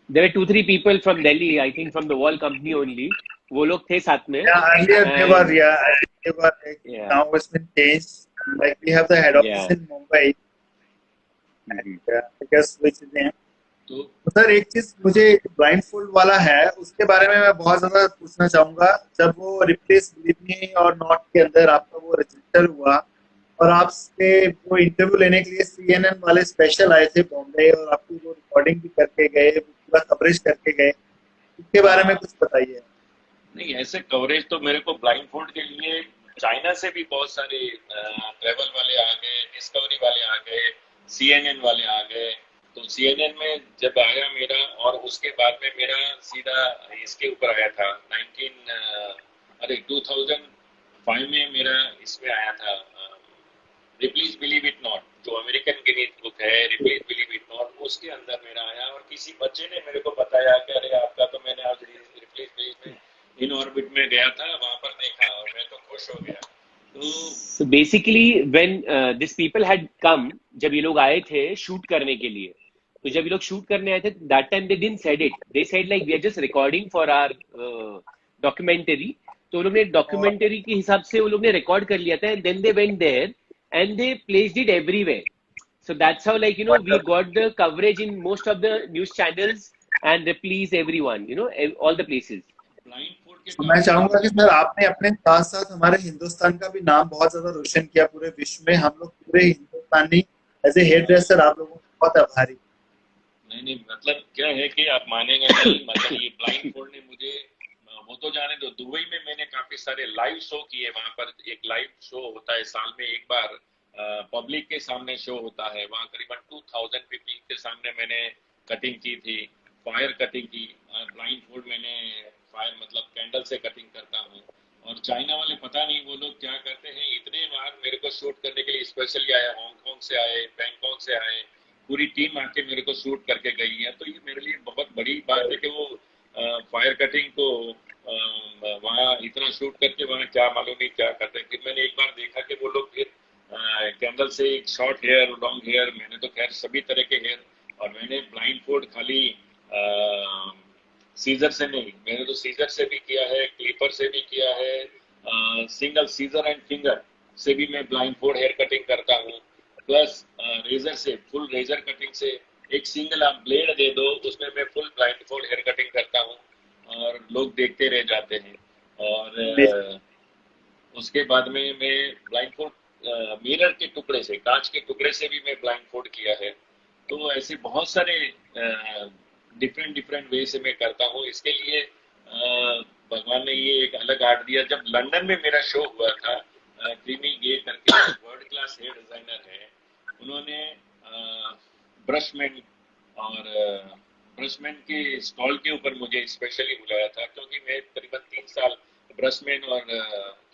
There were 2-3 people from Delhi, I think from the wall company only. वो लोग थे साथ में। yeah earlier they were And they were like, yeah, now it's been changed like we have the head office yeah. in Mumbai Mhm. I guess which is there। तो तो sir एक चीज मुझे ब्लाइंड फोल्ड वाला है उसके बारे में मैं बहुत ज्यादा पूछना चाहूंगा। जब वो रिप्लेस बिलीव मी और नॉट के अंदर आपका वो रजिस्टर हुआ और आपसे वो इंटरव्यू लेने के लिए CNN वाले स्पेशल आए थे बॉम्बे और आपकी वो रिकॉर्डिंग भी करके गए, पूरा कवरेज करके गए, इसके बारे में हाँ, कुछ बताइए। नहीं ऐसे कवरेज तो मेरे को ब्लाइंड फोल्ड के लिए चाइना से भी बहुत सारे ट्रेवल वाले आ गए, डिस्कवरी वाले आ गए, CNN वाले आ गए। तो CNN में जब आया मेरा, और उसके बाद में मेरा सीधा इसके ऊपर आया था 2005 में मेरा इसमें आया था रिप्लीज बिलीव इट नॉट, जो अमेरिकन गिनीज बुक है, रिप्लीज बिलीव इट नॉट, उसके अंदर मेरा आया। और किसी बच्चे ने मेरे को बताया कि अरे आपका तो, मैंने आज रिप्लीज बिलीव में इन ऑर्बिट में गया था, वहां पर देखा और मैं तो खुश हो गया। तो So basically when these people had come, जब ये लोग आए थे शूट करने के लिए, तो जब ये लोग शूट करने आए थे that time they didn't said it, they said like we are just recording for our documentary। तो उन लोग ने और डॉक्यूमेंटरी के हिसाब से वो लोग ने रिकॉर्ड कर लिया था and then they went there and they placed it everywhere। So that's how like we got the coverage in most of the news channels and please everyone, all the places। Blind food के मैं काफी चाहूंगा कि जब sir आपने अपने साथ साथ हमारे हिंदुस्तान का भी नाम बहुत ज्यादा रोशन किया पूरे विश्व में। हम लोग पूरे हिंदुस्तानी एज ए हेयर ड्रेसर आप लोगों को बहुत आभारी। नहीं नहीं, मतलब क्या है कि आप मानेंगे नहीं, मतलब ये ब्लाइंड फोल्ड ने मुझे, वो तो जाने दो, दुबई में मैंने काफी सारे लाइव शो किए। वहां पर एक लाइव शो होता है साल में एक बार, पब्लिक के सामने शो होता है, वहां करीबन 2000 पीपल के सामने मैंने कटिंग की थी, फायर कटिंग की। ब्लाइंड फोल्ड मैंने फायर मतलब कैंडल से कटिंग करता हूँ। और चाइना वाले पता नहीं वो लोग क्या करते हैं, इतने बार मेरे को शूट करने के लिए स्पेशली आए, हांगकांग से आए, बैंकॉक से आए, पूरी टीम आके मेरे को शूट करके गई है। तो ये मेरे लिए बहुत बड़ी बात है कि वो फायर कटिंग को वहाँ इतना शूट करके वहाँ क्या मालूम नहीं क्या करते हैं। फिर मैंने एक बार देखा कि वो लोग फिर कैंडल से एक शॉर्ट हेयर, लॉन्ग हेयर, मैंने तो खैर सभी तरह के हेयर, और मैंने ब्लाइंड फोल्ड खाली सीजर से नहीं, मैंने तो सीजर से भी किया है, क्लिपर से भी किया है, सिंगल सीजर एंड फिंगर से भी मैं ब्लाइंड फोल्ड हेयर कटिंग करता हूँ, प्लस रेजर से, फुल रेजर कटिंग से। एक सिंगल आप ब्लेड दे दो उसमें मैं full blind fold hair cutting करता हूँ और लोग देखते रह जाते हैं। और उसके बाद में मैं ब्लाइंड फोल्ड मिरर के टुकड़े से, कांच के टुकड़े से भी मैं ब्लाइंड फोल्ड किया है। तो ऐसे बहुत सारे डिफरेंट डिफरेंट वे से मैं करता हूँ। इसके लिए भगवान ने ये एक अलग आर्ट दिया। जब लंदन में मेरा शो हुआ था, क्रीमी गे करके वर्ल्ड क्लास हेयर डिजाइनर है, उन्होंने ब्रशमैन और ब्रशमैन के स्टॉल के ऊपर मुझे स्पेशली बुलाया था, क्योंकि मैं करीबन 3 साल ब्रशमैन और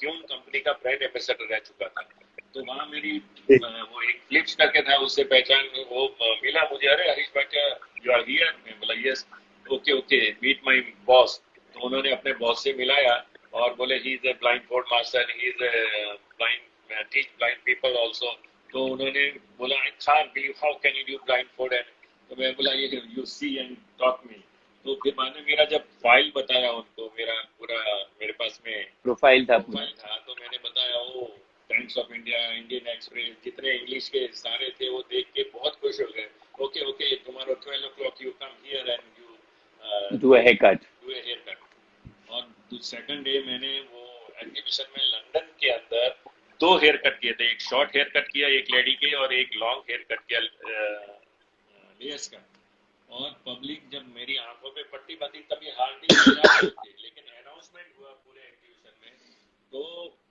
क्यून कंपनी का ब्रांड एम्बेसडर रह चुका था। तो वहाँ मेरी वो एक फ्लिप्स करके था, उससे पहचान वो मिला मुझे, अरे Harish Bhatia you are here, मैं बोला yes, okay okay meet my boss. तो उन्होंने अपने बॉस से मिलाया और बोले he is a blind fold master, he is a blind, teach blind people also. तो उन्होंने बोला I can't believe how can you do blind fold and तो मैं बोला ये you see and talk me. तो फिर मैंने मेरा जब फाइल बताया उनको, मेरा पूरा मेरे पास में प्रोफाइल था पूरा। प्रोफाइल था, तो मैंने बताया ओ Times of India, Indian Express, जितने इंग्लिश के सारे थे वो देख के बहुत खुश हो गए। Okay okay, tomorrow 12 o'clock you come here and you do a hair cut. Do a hair cut. और सेकंड डे मैंने वो एग्जीबिशन में लंदन के अंदर 2 हेयर कट किए थे, एक शॉर्ट हेयर कट किया एक लेडी के, और एक लॉन्ग हेयर कट किया लेयर्स का। और पब्लिक जब मेरी आंखों पे पट्टी बांधी तभी हार्दिक थे, लेकिन अनाउंसमेंट हुआ पूरे एग्जीबिशन में, तो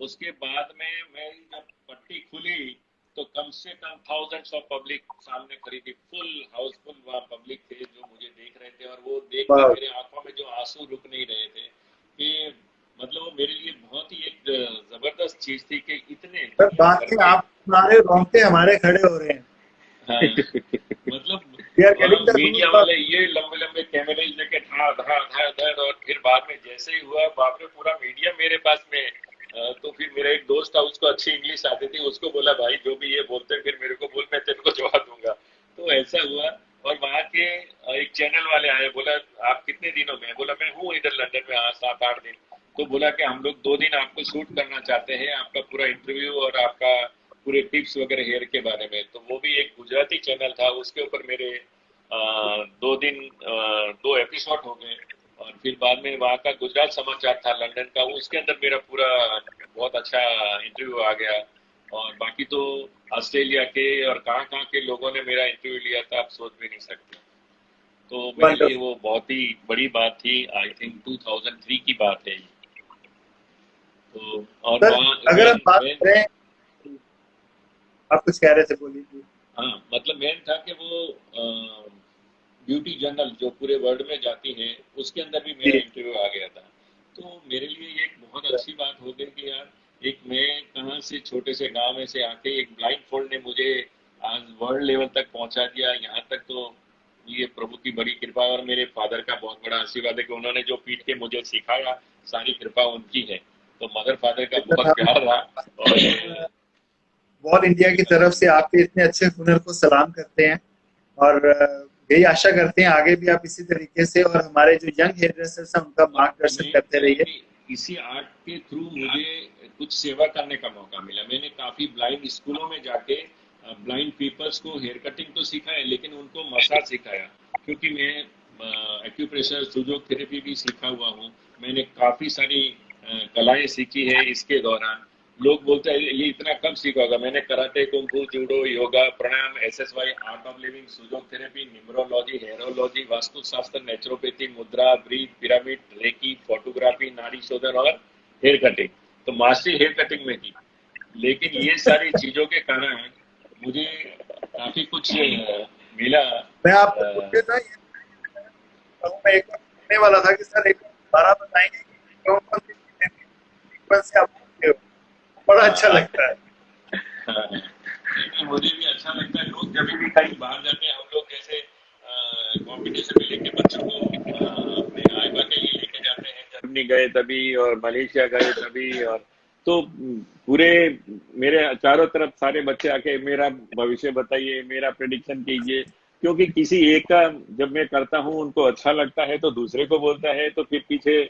उसके बाद में मैं जब पट्टी खुली तो कम से कम थाउजेंड्स ऑफ पब्लिक सामने खड़ी थी, फुल हाउसफुल वहाँ पब्लिक थे जो मुझे देख रहे थे। और वो देख कर वाह। मेरे आंखों में जो आंसू रुक नहीं रहे थे कि मतलब वो मेरे लिए बहुत ही एक जबरदस्त चीज थी कि इतने सर दुनिया बात भर है, के। आप हमारे रोंगटे हमारे खड़े हो रहे हैं। हाँ, मतलब वी आर वहाँ गेटिंग द मीडिया वाले ये लंबे लंबे कैमरे लेके धाड़ धाड़ धाड़ धाड़, और फिर बाद में जैसे ही हुआ बाप रे पूरा मीडिया मेरे पास में। तो फिर मेरा एक दोस्त था, उसको अच्छी इंग्लिश आती थी, उसको बोला भाई जो भी ये बोलते हैं फिर मेरे को बोल, मैं तेरे को जवाब दूंगा। तो ऐसा हुआ। और वहाँ के एक चैनल वाले आए, बोला आप कितने दिनों में? बोला मैं हूँ इधर लंदन में 7-8 दिन। तो बोला कि हम लोग 2 दिन आपको शूट करना चाहते हैं, आपका पूरा इंटरव्यू और आपका पूरे टिप्स वगैरह हेयर के बारे में। तो वो भी एक गुजराती चैनल था, उसके ऊपर मेरे 2 दिन 2 एपिसोड हो गए। और फिर बाद में वहाँ का गुजरात समाचार था लंदन का, उसके अंदर मेरा पूरा बहुत अच्छा इंटरव्यू आ गया। और बाकी तो ऑस्ट्रेलिया के और कहाँ के लोगों ने मेरा इंटरव्यू लिया था, आप सोच भी नहीं सकते। तो मेरे लिए वंडरफुल। वो बहुत ही बड़ी बात थी। आई थिंक 2003 की बात है ये। तो और सर वहाँ अगर हम मेन बात मेन करें, आप कुछ कह रहे थे, बोलिए। हाँ, मतलब मेन था कि वो ब्यूटी जर्नल जो पूरे वर्ल्ड में जाती है उसके अंदर भी मेरा जी इंटरव्यू आ गया था। तो मेरे लिए ये एक बहुत अच्छी बात हो गई कि यार एक मैं कहाँ से छोटे से गांव में से आके एक ब्लाइंड फोल्ड ने मुझे आज वर्ल्ड लेवल तक पहुंचा दिया। यहाँ तक तो ये प्रभु की बड़ी कृपा और मेरे फादर का बहुत बड़ा आशीर्वाद है कि उन्होंने जो पीट के मुझे सिखाया सारी कृपा उनकी है। तो मदर फादर का बहुत प्यार रहा। और वॉल इंडिया की तरफ से आपके इतने अच्छे हुनर को सलाम करते हैं, और यही आशा करते हैं आगे भी आप इसी तरीके से, और हमारे जो यंग हेयर ड्रेसर्स हैं उनका और मार्गदर्शन मेन करते क्या है रहिए। कि इसी आर्ट के थ्रू मुझे कुछ सेवा करने का मौका मिला। मैंने काफी ब्लाइंड स्कूलों में जाके ब्लाइंड पीपल्स को हेयर कटिंग तो सिखाया, लेकिन उनको मसाज सिखाया। क्योंकि मैं एक्यूप्रेशर सुजोग थेरेपी भी सीखा हुआ हूँ। मैंने काफी सारी कलाएं सीखी है इसके दौरान। लोग बोलते हैं ये इतना कब सीखा होगा? मैंने karate, kung fu, judo, yoga, pranayama, SSY, art of living, sujok therapy, numerology, हेरोलॉजी, vastushastra, naturopathy, mudra, breath, pyramid, reiki, photography, nadi shodhan और हेयर कटिंग। तो मास्टरी हेयर कटिंग में की। लेकिन ये सारी चीजों के कारण मुझे काफी कुछ मिला। मैं आपको मुझे ना ये मैं एक बार पूछने वाला था कि सर एक बार दोबारा बताएंगे कि कौन कौन सी चीजें थी सीक्वेंस से आप बोलते हो, बड़ा अच्छा लगता है। हाँ, लेकिन मुझे भी अच्छा लगता है। लोग जब भी कहीं बाहर जाते हैं, हम लोग जैसे कंपटीशन में लेके बच्चों को अपने आइबा के लिए लेके जाते हैं, जर्मनी गए तभी और मलेशिया गए तभी। और तो पूरे मेरे चारों तरफ सारे बच्चे आके मेरा भविष्य बताइए, मेरा प्रेडिक्शन कीजिए। क्योंकि किसी एक का जब मैं करता हूँ उनको अच्छा लगता है तो दूसरे को बोलता है, तो फिर पीछे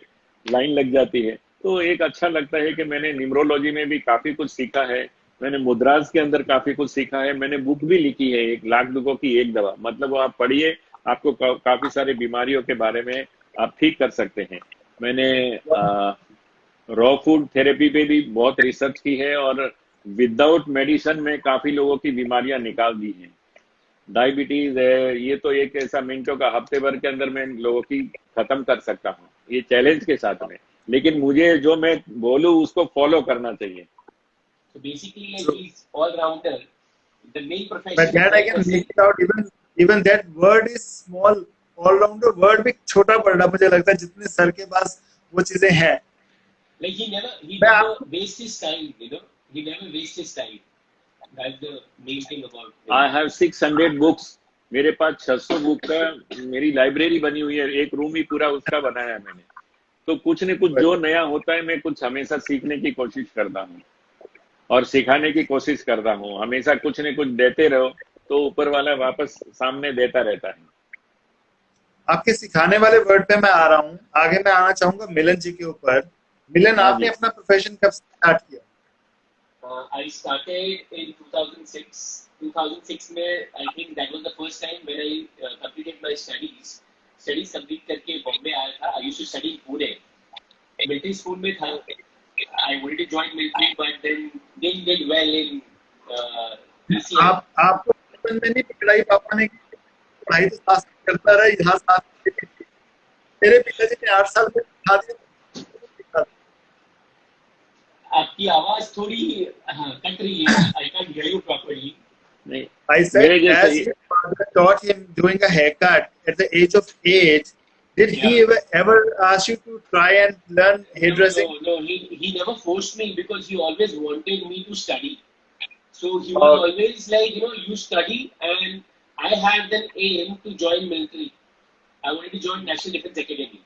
लाइन लग जाती है। तो एक अच्छा लगता है कि मैंने न्यूमरोलॉजी में भी काफी कुछ सीखा है। मैंने मुद्रास के अंदर काफी कुछ सीखा है। मैंने बुक भी लिखी है, 1 लाख लोगों की एक दवा, मतलब वो आप पढ़िए, आपको काफी सारी बीमारियों के बारे में आप ठीक कर सकते हैं। मैंने रॉ फूड थेरेपी पे भी बहुत रिसर्च की है और विदाउट मेडिसिन में काफी लोगों की बीमारियां निकाल दी हैं। डायबिटीज है, ये तो एक ऐसा मिनटों का, हफ्ते भर के अंदर मैं लोगों की खत्म कर सकता हूँ ये चैलेंज के साथ में। लेकिन मुझे जो मैं बोलूँ उसको फॉलो करना चाहिए। So basically, like So, he's all rounder. The main but profession is that I like can person. make it out, even that word is small, allrounder word भी छोटा पड़ रहा मुझे लगता है, जितने सर के पास वो चीजें हैं। Like he मैं never आप wastes his time. He never wastes his time. That's the main thing about him. I have 600 books. मेरे पास 600 बुक का मेरी लाइब्रेरी बनी हुई है, एक रूम ही पूरा उसका बनाया है मैंने। तो कुछ न कुछ जो नया होता है मैं कुछ हमेशा सीखने की कोशिश करता हूँ और सिखाने की कोशिश करता हूँ। हमेशा कुछ न कुछ देते रहो तो ऊपर वाला वापस सामने देता रहता है। आपके सिखाने वाले वर्ड पे मैं आ रहा हूँ, आगे मैं आना चाहूंगा मिलन जी के ऊपर। मिलन, हाँ आपने जी। अपना प्रोफेशन कब स्टार्ट किया? I started in 2006. 2006 में I think that was the first time when I completed my studies. Studies complete करके बॉम्बे आया था. I used to study in Pune. Military school में था. I wanted to join military, but then didn't get well in PCM. आपको बचपन में नहीं पढ़ाई पापा ने की? पढ़ाई तो साथ साथ करता रहा, यहाँ साथ में भी थी। मेरे पिताजी ने 8 साल में सिखा दिया। आपकी आवाज थोड़ी कट रही है. I can't hear you properly. नहीं, I said, मेरे जैसे as his father taught him doing a haircut at the age of 8, did he Yeah. ever ask you to try and learn hairdressing? No. He never forced me because he always wanted me to study. So he was always like, you study, and I had an aim to join military. I wanted to join National Defense Academy.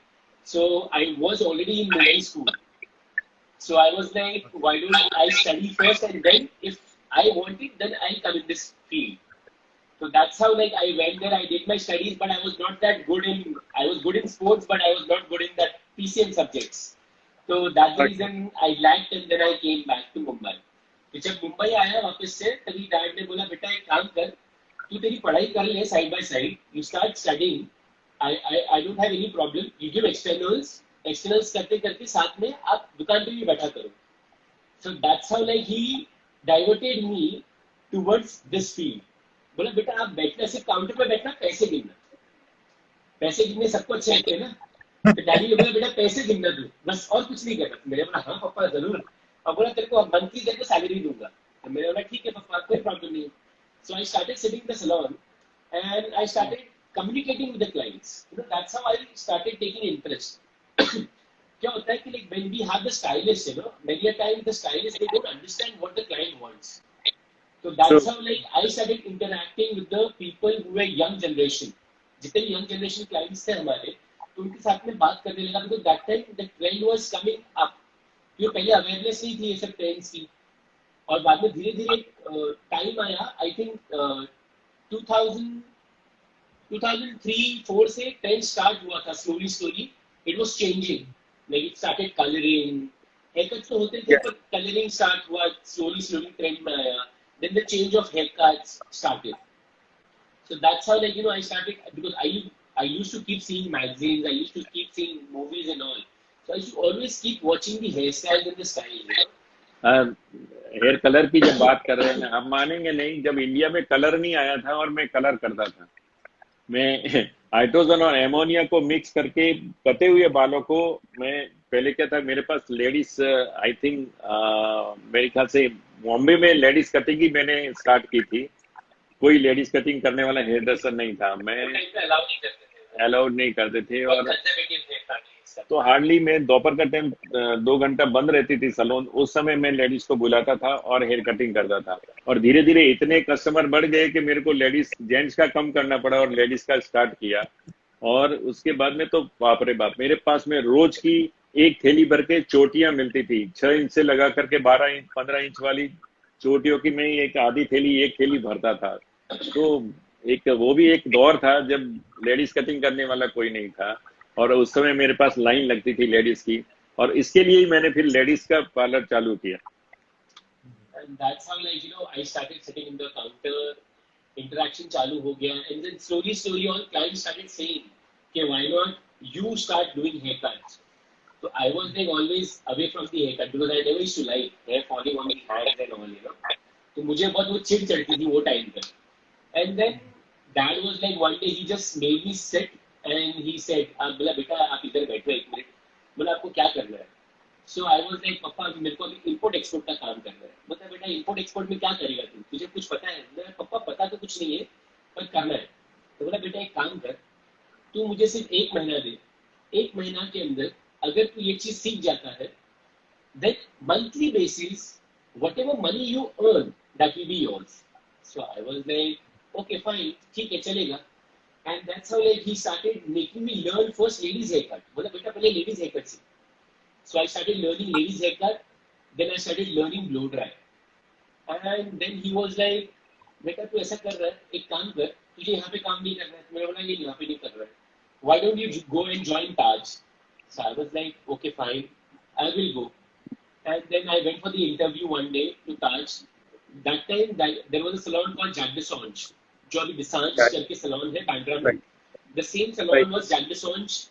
So I was already in military school. So I was like, why don't I study first, and then if I want it, then I'll come in this field. So that's how like I went there. I did my studies, but I was not that good in. I was good in sports, but I was not good in that PCM subjects. So that's the reason I lacked, and then I came back to Mumbai. तो जब मुंबई आया वापस से, तभी dad ने बोला, बेटा एक काम कर, तू तेरी पढ़ाई कर ले side by side. You start studying. I don't have any problem. You give externals करते करते साथ में आप दुकान पे भी बैठा करो. So that's how like he diverted me towards this field. बोला बेटा आप बैठना, सिर्फ काउंटर पे बैठना, पैसे गिनना. पैसे गिनने सबको अच्छे लगते हैं ना. तो डैडी ने बोला बेटा पैसे गिनना तू, बस और कुछ नहीं करना. मैंने बोला हाँ पापा जरूर. और बोला तेरे को मंथली तेरे को सैलरी दूंगा. तो मैंने बोला ठीक है पापा, कोई प्रॉब्लम नहीं. So I started sitting in the salon and I started communicating with the clients. That's how I started taking interest. क्या होता है कि like when we have the stylist, many a time the stylist they don't understand what the client wants. So that's how like I started interacting with the people who were young generation. जितने young generation clients थे हमारे, तो उनके साथ में बात करने लगा. Because that time the trend was coming up. ये पहले अवेयरनेस नहीं थी ये सब ट्रेंड्स की. और बाद में धीरे धीरे टाइम आया. आई थिंक 2003-4 से ट्रेंड स्टार्ट हुआ था. Slowly it was changing. Like it started colouring. Haircuts तो होते थे, पर कलरिंग स्टार्ट हुआ. स्लोली ट्रेंड में आया. Then the change of haircuts started. So that's how like I started, because I used to keep seeing magazines, I used to keep seeing movies and all. So I used to always keep watching the hairstyles and the styles. Hair colour की जब बात कर रहे हैं, आप मानेंगे नहीं, जब इंडिया में कलर नहीं आया था और मैं कलर करता था. मैं हाइड्रोजन और एमोनिया को मिक्स करके कटे हुए बालों को, मैं पहले क्या था मेरे पास लेडीज, आई थिंक मेरे ख्याल से बॉम्बे में लेडीज कटिंग ही मैंने स्टार्ट की थी. कोई लेडीज कटिंग करने वाला हेयर ड्रेसर नहीं था. मैं अलाउड नहीं करते थे. और तो हार्डली मैं दोपहर का टाइम 2 घंटा बंद रहती थी सैलून, उस समय मैं लेडीज को बुलाता था और हेयर कटिंग करता था. और धीरे धीरे इतने कस्टमर बढ़ गए कि मेरे को लेडीज जेंट्स का कम करना पड़ा और लेडीज का स्टार्ट किया. और उसके बाद में तो बाप रे बाप, मेरे पास में रोज की एक थैली भर के चोटियां मिलती थी. 6 इंच से लगा करके 12 इंच 15 इंच वाली चोटियों की मैं एक एक थैली भरता था. तो वो भी एक दौर था जब लेडीज कटिंग करने वाला कोई नहीं था. और उस समय मेरे पास लाइन लगती थी लेडीज की. और इसके लिए ही मैंने फिर लेडीज का पार्लर चालू किया. And that's how like I started sitting in the counter. Interaction चालू हो गया. And then slowly all clients started saying कि why not you start doing haircuts. So I was like always away from the haircut because I never used to like hair falling on the hands and all. तो मुझे बहुत वो चिढ़ चढ़ती थी वो time पर. And then dad was like one day he just made me sit and he said, बोला बेटा आप इधर बैठो 1 मिनट. बोला आपको क्या करना है? So I was like पापा मेरे को अभी इम्पोर्ट एक्सपोर्ट का काम करना है. बोला बेटा इम्पोर्ट एक्सपोर्ट में क्या करेगा तू, तुझे कुछ पता है? बोला पापा पता तो कुछ नहीं है पर करना है. तो बोला बेटा एक काम कर, तू मुझे सिर्फ 1 महीना दे. 1 महीना के अंदर अगर तू ये चीज सीख जाता है, then monthly basis whatever money you earn that will be yours. So I was like okay fine, ठीक है चलेगा. And that's how like he started making me learn first ladies haircut. बोला बेटा पहले ladies haircut सीख. So I started learning ladies haircut. Then I started learning blow dry. And then he was like, बेटा तू ऐसा कर रहा है, एक काम कर, तुझे यहाँ पे काम नहीं करना है। मैंने बोला ये यहाँ पे नहीं कर रहा है, why don't you go and join Taj? So I was like, okay, fine, I will go. And then I went for the interview one day to Taj. That time there was a salon called Jack Desange, जो अभी Desange Right. करके salon है बांद्रा में. Right. The same salon Right. was Jack Desange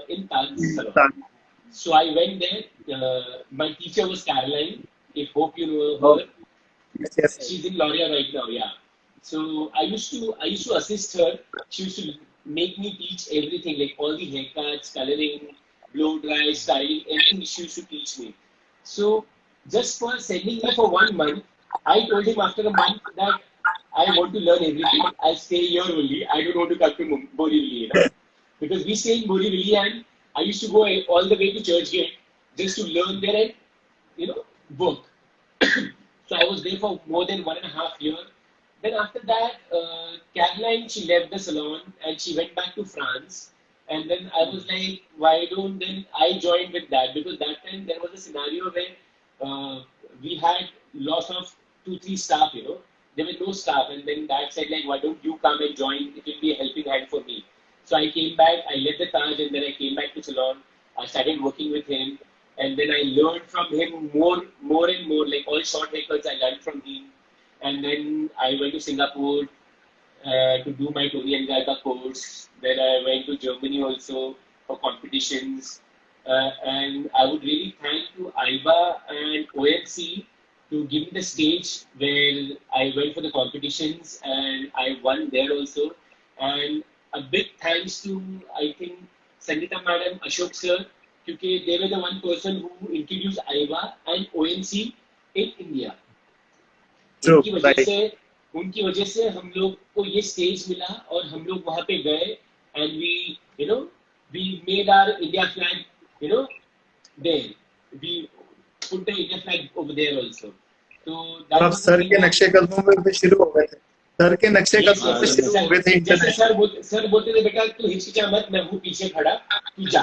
in Taj salon. So I went there. My teacher was Caroline. I hope you know her. Yes, yes. She's in L'Oreal right now. Yeah. So I used to assist her. She used to make me teach everything, like all the haircuts, coloring, blow dry, styling, everything she used to teach me. So just for sending me for 1 month, I told him after a month that I want to learn everything. I'll stay here only. I don't want to come to Borivali, you know, because we stay in Borivali, and I used to go all the way to Churchgate just to learn there and, you know, work. So I was there for more than 1.5 years. Then after that, Caroline, she left the salon and she went back to France. And then I was like, why don't then I joined with that? Because that time there was a scenario where we had loss of 2-3 staff, you know. There were no staff. And then Dad said, like, why don't you come and join? It will be a helping hand for me. So I came back, I left the Taj, and then I came back to salon. I started working with him. And then I learned from him more and more, like all short haircuts I learned from him. And then I went to Singapore to do my Tony and Gaga course. Then I went to Germany also for competitions. And I would really thank to IBA and OMC to give me the stage where I went for the competitions and I won there also. And a big thanks to, I think, Sangeeta Madam, Ashok Sir, because they were the one person who introduced IBA and OMC in India. True, उनकी वजह से हम लोग को ये stage मिला और हम लोग वहाँ पे गए and we made our India flag, there. We put the India flag over there also. So that आप सर के नक्शे कदमों पे शुरू हो गए थे. सर के नक्शे कदमों पे शुरू हो गए थे. जैसे सर बोलते थे बेटा तू हिचकिचा मत, मैं हूँ पीछे खड़ा, तू जा.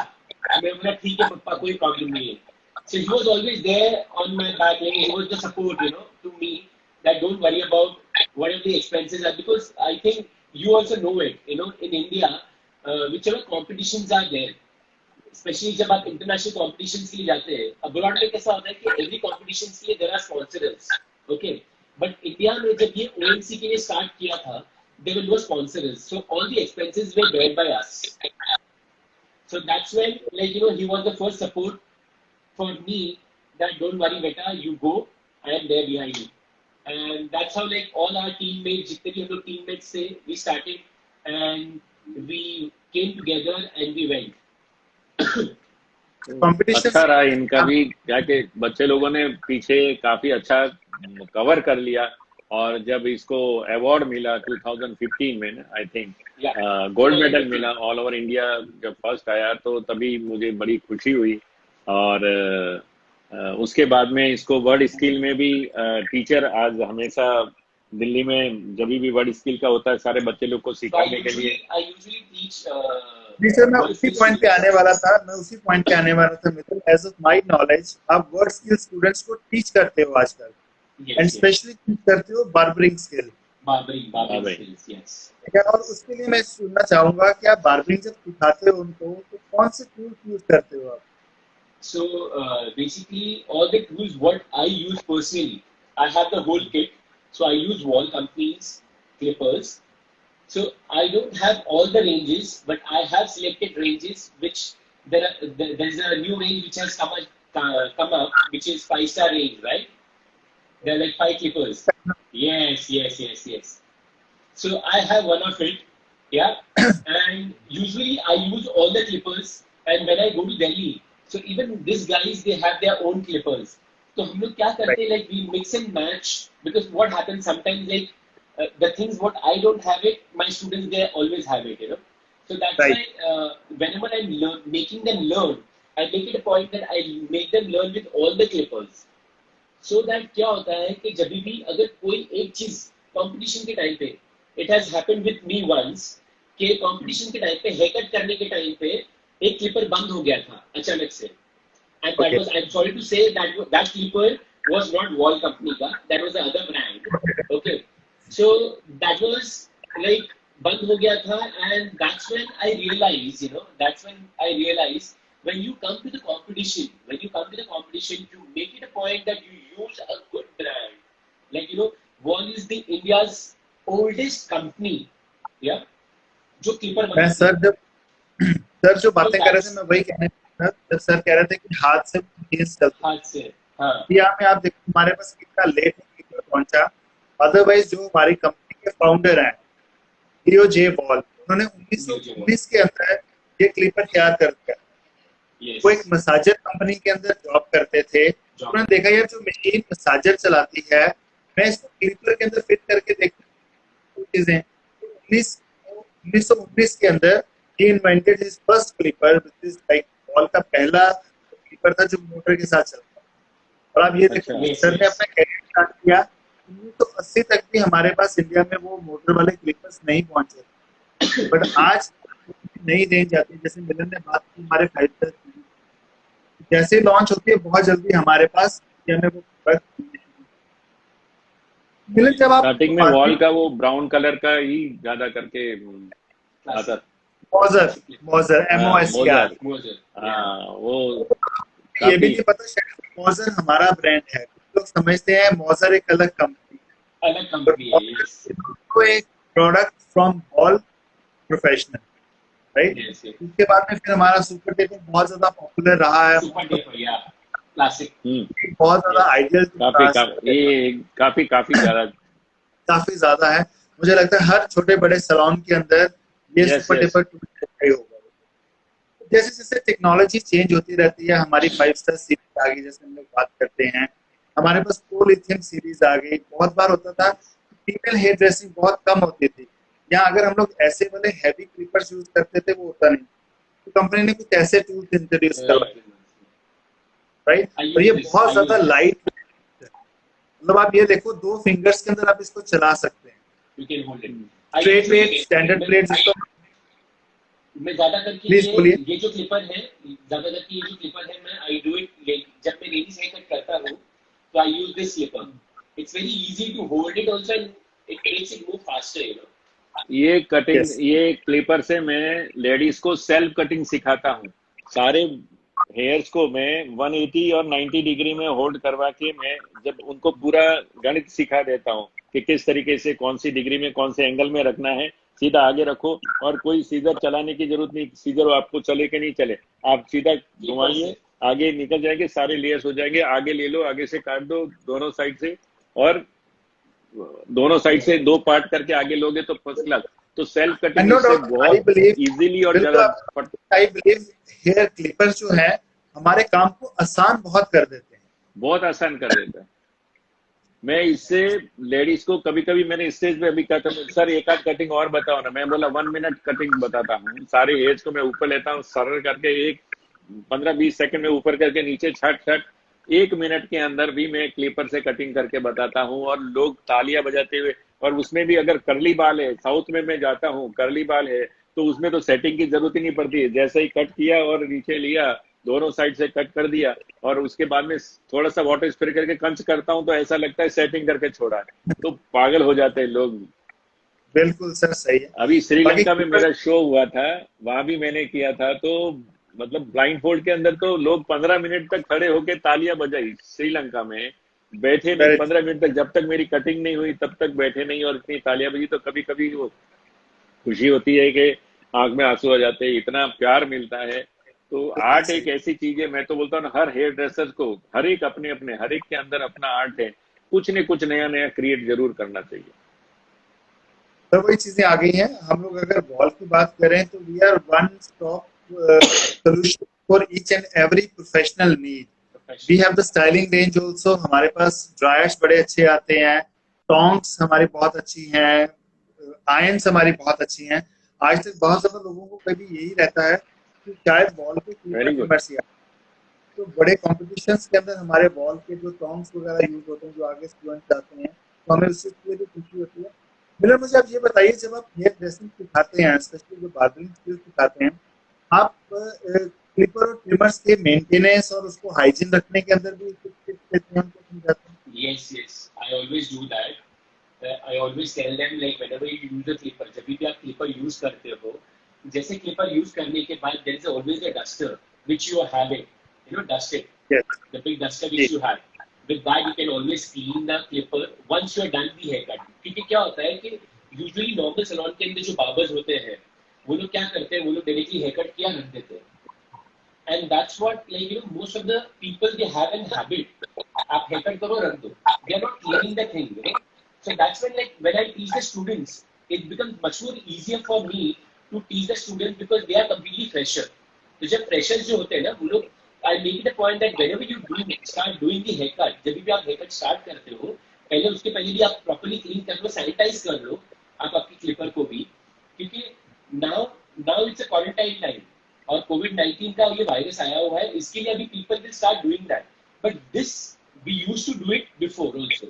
मैं बोला ठीक है पप्पा, कोई प्रॉब्लम नहीं है. So he was always there on my back, like he was the support, to me, that don't worry about whatever the expenses are, because I think you also know it, in India, whichever competitions are there, especially जब आप international competitions के लिए जाते हैं, abroad में कैसा होता है कि every competitions के लिए there are sponsors, okay, but India में जब ये OMC के लिए start किया था, there were no sponsors, so all the expenses were bear by us. So that's when, he was the first support for me, that don't worry beta, you go, I am there behind you. And that's how all our teammates, जितने भी हम लोग teammates थे, we started and we came together and we went. अच्छा रहा इनका भी, जाके बच्चे लोगों ने पीछे काफी अच्छा कवर कर लिया. और जब इसको अवार्ड मिला 2015 में, आई थिंक गोल्ड मेडल मिला ऑल ओवर इंडिया, जब फर्स्ट आया तो तभी मुझे बड़ी खुशी हुई. और उसके बाद में इसको वर्ड स्किल में भी टीचर आज हमेशा दिल्ली में जब भी वर्ड स्किल का होता है सारे बच्चे लोग को सिखाने के लिए. सर मैं उसी पॉइंट पे आने वाला था मित्र. एज ऑफ माय नॉलेज आप वर्ड स्किल स्टूडेंट्स को टीच करते हो आजकल, एंड स्पेशली टीच करते हो बार्बरिंग स्किल. Barbering yes. और उसके लिए मैं सुनना चाहूंगा कि आप बार्बरिंग जब सिखाते हो उनको तो कौन से टूल्स यूज करते हो आप? So basically all the tools what I use personally, I have the whole kit. So I use wall companies, clippers. So I don't have all the ranges, but I have selected ranges which there is a new range which has come up, which is 5-star range, right? They're like 5 clippers. Yes. So I have one of it, yeah. And usually I use all the clippers, and when I go to Delhi, so even these guys, they have their own clippers. So हम लोग क्या करते हैं, we mix and match, because what happens sometimes, the things what I don't have it, my students, they always have it, So that's why whenever I'm making them learn, I make it a point that I make them learn with all the clippers. So that क्या होता है कि जब भी अगर कोई एक चीज competition के टाइम पे, it has happened with me once, कि competition के टाइम पे haircut करने के टाइम पे एक clipper बंद हो गया था अचानक से. And that was, I'm sorry to say, that clipper was not Wall company का, that was the other brand. Okay. So that was like बंद हो गया था, and that's when I realized, that's when I realized when you come to the competition, you make it a point that you use a good brand. Like, Wall is the India's oldest company, yeah, जो clipper मैं बनाती है. Sir जो So बातें कर रहे थे that's मैं वही कहने था। जब सर कह रहे थे कि हाथ से मशीन्स चलती हाथ से. हाँ. इंडिया में, आप देखो हमारे पास कितना लेट पहुंचा। अदरवाइज जो हमारी कंपनी के फाउंडर हैं लियो जे वॉल, उन्होंने Leo J. Wall. 1919 के अंदर ये क्लिपर तैयार कर दिया। Yes. वो एक मसाजर कंपनी के अंदर जॉब करते थे। उन्होंने देखा यार जो मशीन मसाजर चलाती है, मैं इसको क्लिपर के अंदर फिट करके देखता हूँ चीजें। 1919 के अंदर he invented his first clipper, which is like wall का पहला क्लिपर था जो मोटर के साथ चलता है। और आप ये देखो अच्छा, सर ने yes. अपना कैरियर स्टार्ट किया 1980 तक भी हमारे पास इंडिया में वो मोटर वाले क्लिपर्स नहीं पहुंचे। बट आज नई रेंज आती है, जैसे मिलन ने बात की हमारे 5 जैसे लॉन्च होती है बहुत जल्दी हमारे पास इंडिया में वो प्रोडक्ट। मिलन जब आप स्टार्टिंग में वॉल का वो ब्राउन कलर का ही ज्यादा करके आता था। मॉजर मॉजर MOSER, Moser. हाँ, वो ये भी नहीं पता शायद मॉजर हमारा ब्रांड है। लोग समझते हैं मॉजर एक अलग कंपनी है। अलग कंपनी है. Yes. तो एक product from wall professional, right. Yes, yes. उसके बाद में फिर हमारा सुपर टेपर बहुत ज्यादा पॉपुलर रहा है, Super Taper, yeah. Classic. बहुत ज्यादा आइडियल काफी ज्यादा काफी ज्यादा है। मुझे लगता है हर छोटे बड़े सैलून के अंदर ये Yes, सुपर yes. टेपर होगा। जैसे जैसे टेक्नोलॉजी चेंज होती रहती है, हमारी 5 स्टार सीरीज आ गई, जैसे हम लोग बात करते हैं, हमारे पास कोलिथियम सीरीज आ गई। बहुत बार होता था फीमेल हेयर ड्रेसिंग बहुत कम होती थी, यहाँ अगर हम लोग ऐसे वाले हैवी क्लिपर्स यूज करते थे वो होता नहीं, तो कंपनी ने कुछ ऐसे टूल्स इंट्रोड्यूस करवाए, राइट। और ये बहुत ज्यादा लाइट, मतलब आप ये देखो 2 फिंगर्स के अंदर आप इसको चला सकते हैं। You can hold it. Straight plate, standard plate, जिसको मैं ज्यादा करके Please बोलिए। ये जो क्लिपर है, ज्यादा करके ये जो क्लिपर है, मैं आई डू इट जब मैं लेडीज हेयर कट करता हूँ तो I use this clipper. It's very easy to hold it also, and it makes it move faster, ये कटिंग Yes. ये क्लिपर से मैं लेडीज को सेल्फ कटिंग सिखाता हूँ। सारे हेयर्स को मैं 180 और 90 डिग्री में होल्ड करवा के मैं जब उनको पूरा गणित सिखा देता हूँ कि किस तरीके से कौन सी डिग्री में कौन से एंगल में रखना है, सीधा आगे रखो और कोई सीजर चलाने की जरूरत नहीं। सीजर आपको चले कि नहीं चले, आप सीधा घुमाइए, आगे निकल जाएंगे, सारे लेयर्स हो जाएंगे। आगे ले लो, आगे से काट दो दोनों साइड से, और दोनों साइड से 2 पार्ट करके आगे लोगे तो फर्स्ट क्लास। तो सेल्फ कटिंग No से doubt, I बहुत believe- इजीली और बिल्कुल ज्यादा आई बिलीव हेयर क्लिपर्स जो है हमारे काम को आसान बहुत कर देते हैं। बहुत आसान कर देता है। मैं इससे लेडीज को कभी कभी मैंने स्टेज पे अभी कहता हूँ, सर एक आध कटिंग और बताओ ना। मैं बोला 1 मिनट कटिंग बताता हूँ। सारे हेयर्स को मैं ऊपर लेता हूँ, सरल करके एक 15-20 सेकंड में ऊपर करके नीचे छट 1 मिनट के अंदर भी मैं क्लिपर से कटिंग करके बताता हूँ, और लोग तालियां बजाते हुए। और उसमें भी अगर कर्ली बाल है, साउथ में मैं जाता हूँ, कर्ली बाल है तो उसमें तो सेटिंग की जरूरत ही नहीं पड़ती है। जैसे ही कट किया और नीचे लिया, दोनों साइड से कट कर दिया, और उसके बाद में थोड़ा सा वाटर स्प्रे करके कंच करता हूँ तो ऐसा लगता है सेटिंग करके छोड़ा है। तो पागल हो जाते हैं लोग। बिल्कुल सर, सही है। अभी श्रीलंका में बाकी- मेरा शो हुआ था, वहां भी मैंने किया था। तो मतलब ब्लाइंड फोल्ड के अंदर तो लोग 15 मिनट तक खड़े होके तालियां बजाई। श्रीलंका में बैठे नहीं 15 मिनट तक, जब तक मेरी कटिंग नहीं हुई तब तक बैठे नहीं, और इतनी तालियां बजी। तो कभी कभी वो खुशी होती है कि आंख में आंसू आ जाते हैं, इतना प्यार मिलता है। तो आर्ट एक ऐसी चीज है, मैं तो बोलता हूँ हर हेयर ड्रेसर को, हर एक अपने अपने हर एक के अंदर अपना आर्ट है, कुछ न कुछ नया नया क्रिएट जरूर करना चाहिए। तो वही चीजें आ गई हैं। हम लोग अगर वॉल की बात करें तो we are one stop solution for each and every professional need. We have the styling range also. हमारे पास ड्रायर्स बड़े अच्छे आते हैं, टोंग्स हमारी बहुत अच्छी हैं, आयंस हमारी बहुत अच्छी हैं। आज तक बहुत ज्यादा लोगों को कभी यही रहता है कि शायद वॉल के Very good. तो बड़े कॉम्पिटिशन्स के अंदर हमारे वॉल के जो टोंग्स वगैरह यूज होते हैं, जो आगे स्टूडेंट जाते हैं, तो हमें उससे भी खुशी होती है। मिलन, मुझे आप ये बताइए, जब आप हेयर ड्रेसिंग सिखाते हैं, स्पेशली जो बार्बरिंग स्किल्स सिखाते हैं, आप क्लिपर और ट्रिमर्स के मेंटेनेंस और उसको हाइजीन रखने के अंदर भी कुछ टिप्स देते हैं, उनको समझाते हैं? Yes, I always do that. I always tell them like whenever you use the clipper, जब भी आप clipper use करते हो, जैसे clipper use करने के बाद there is always a duster which you are having, you know, dust it, Yes. the big duster ji. which you have. With that you can always clean the clipper once you are done the haircut. क्योंकि क्या होता है कि usually normal salon के अंदर जो barbers होते हैं, वो लोग क्या करते हैं, वो लोग directly haircut किया रख देते हैं. And that's what, like, you know, most of the people they have an habit. आप haircut करो रख दो. They are not cleaning the thing, you know. So that's when, like, when I teach the students, it becomes much more easier for me to teach the students because they are completely fresher. तो जब freshers जो होते हैं ना, वो लोग, I make it a point that whenever you start doing the haircut, जब भी आप haircut start करते हो, उसके पहले भी आप properly clean कर लो, sanitize कर लो, आप आपकी clipper को भी, क्योंकि now it's a quarantine time. और कोविड-19 का ये वायरस आया हुआ है, इसके लिए अभी people will start doing that, but this we used to do it before also.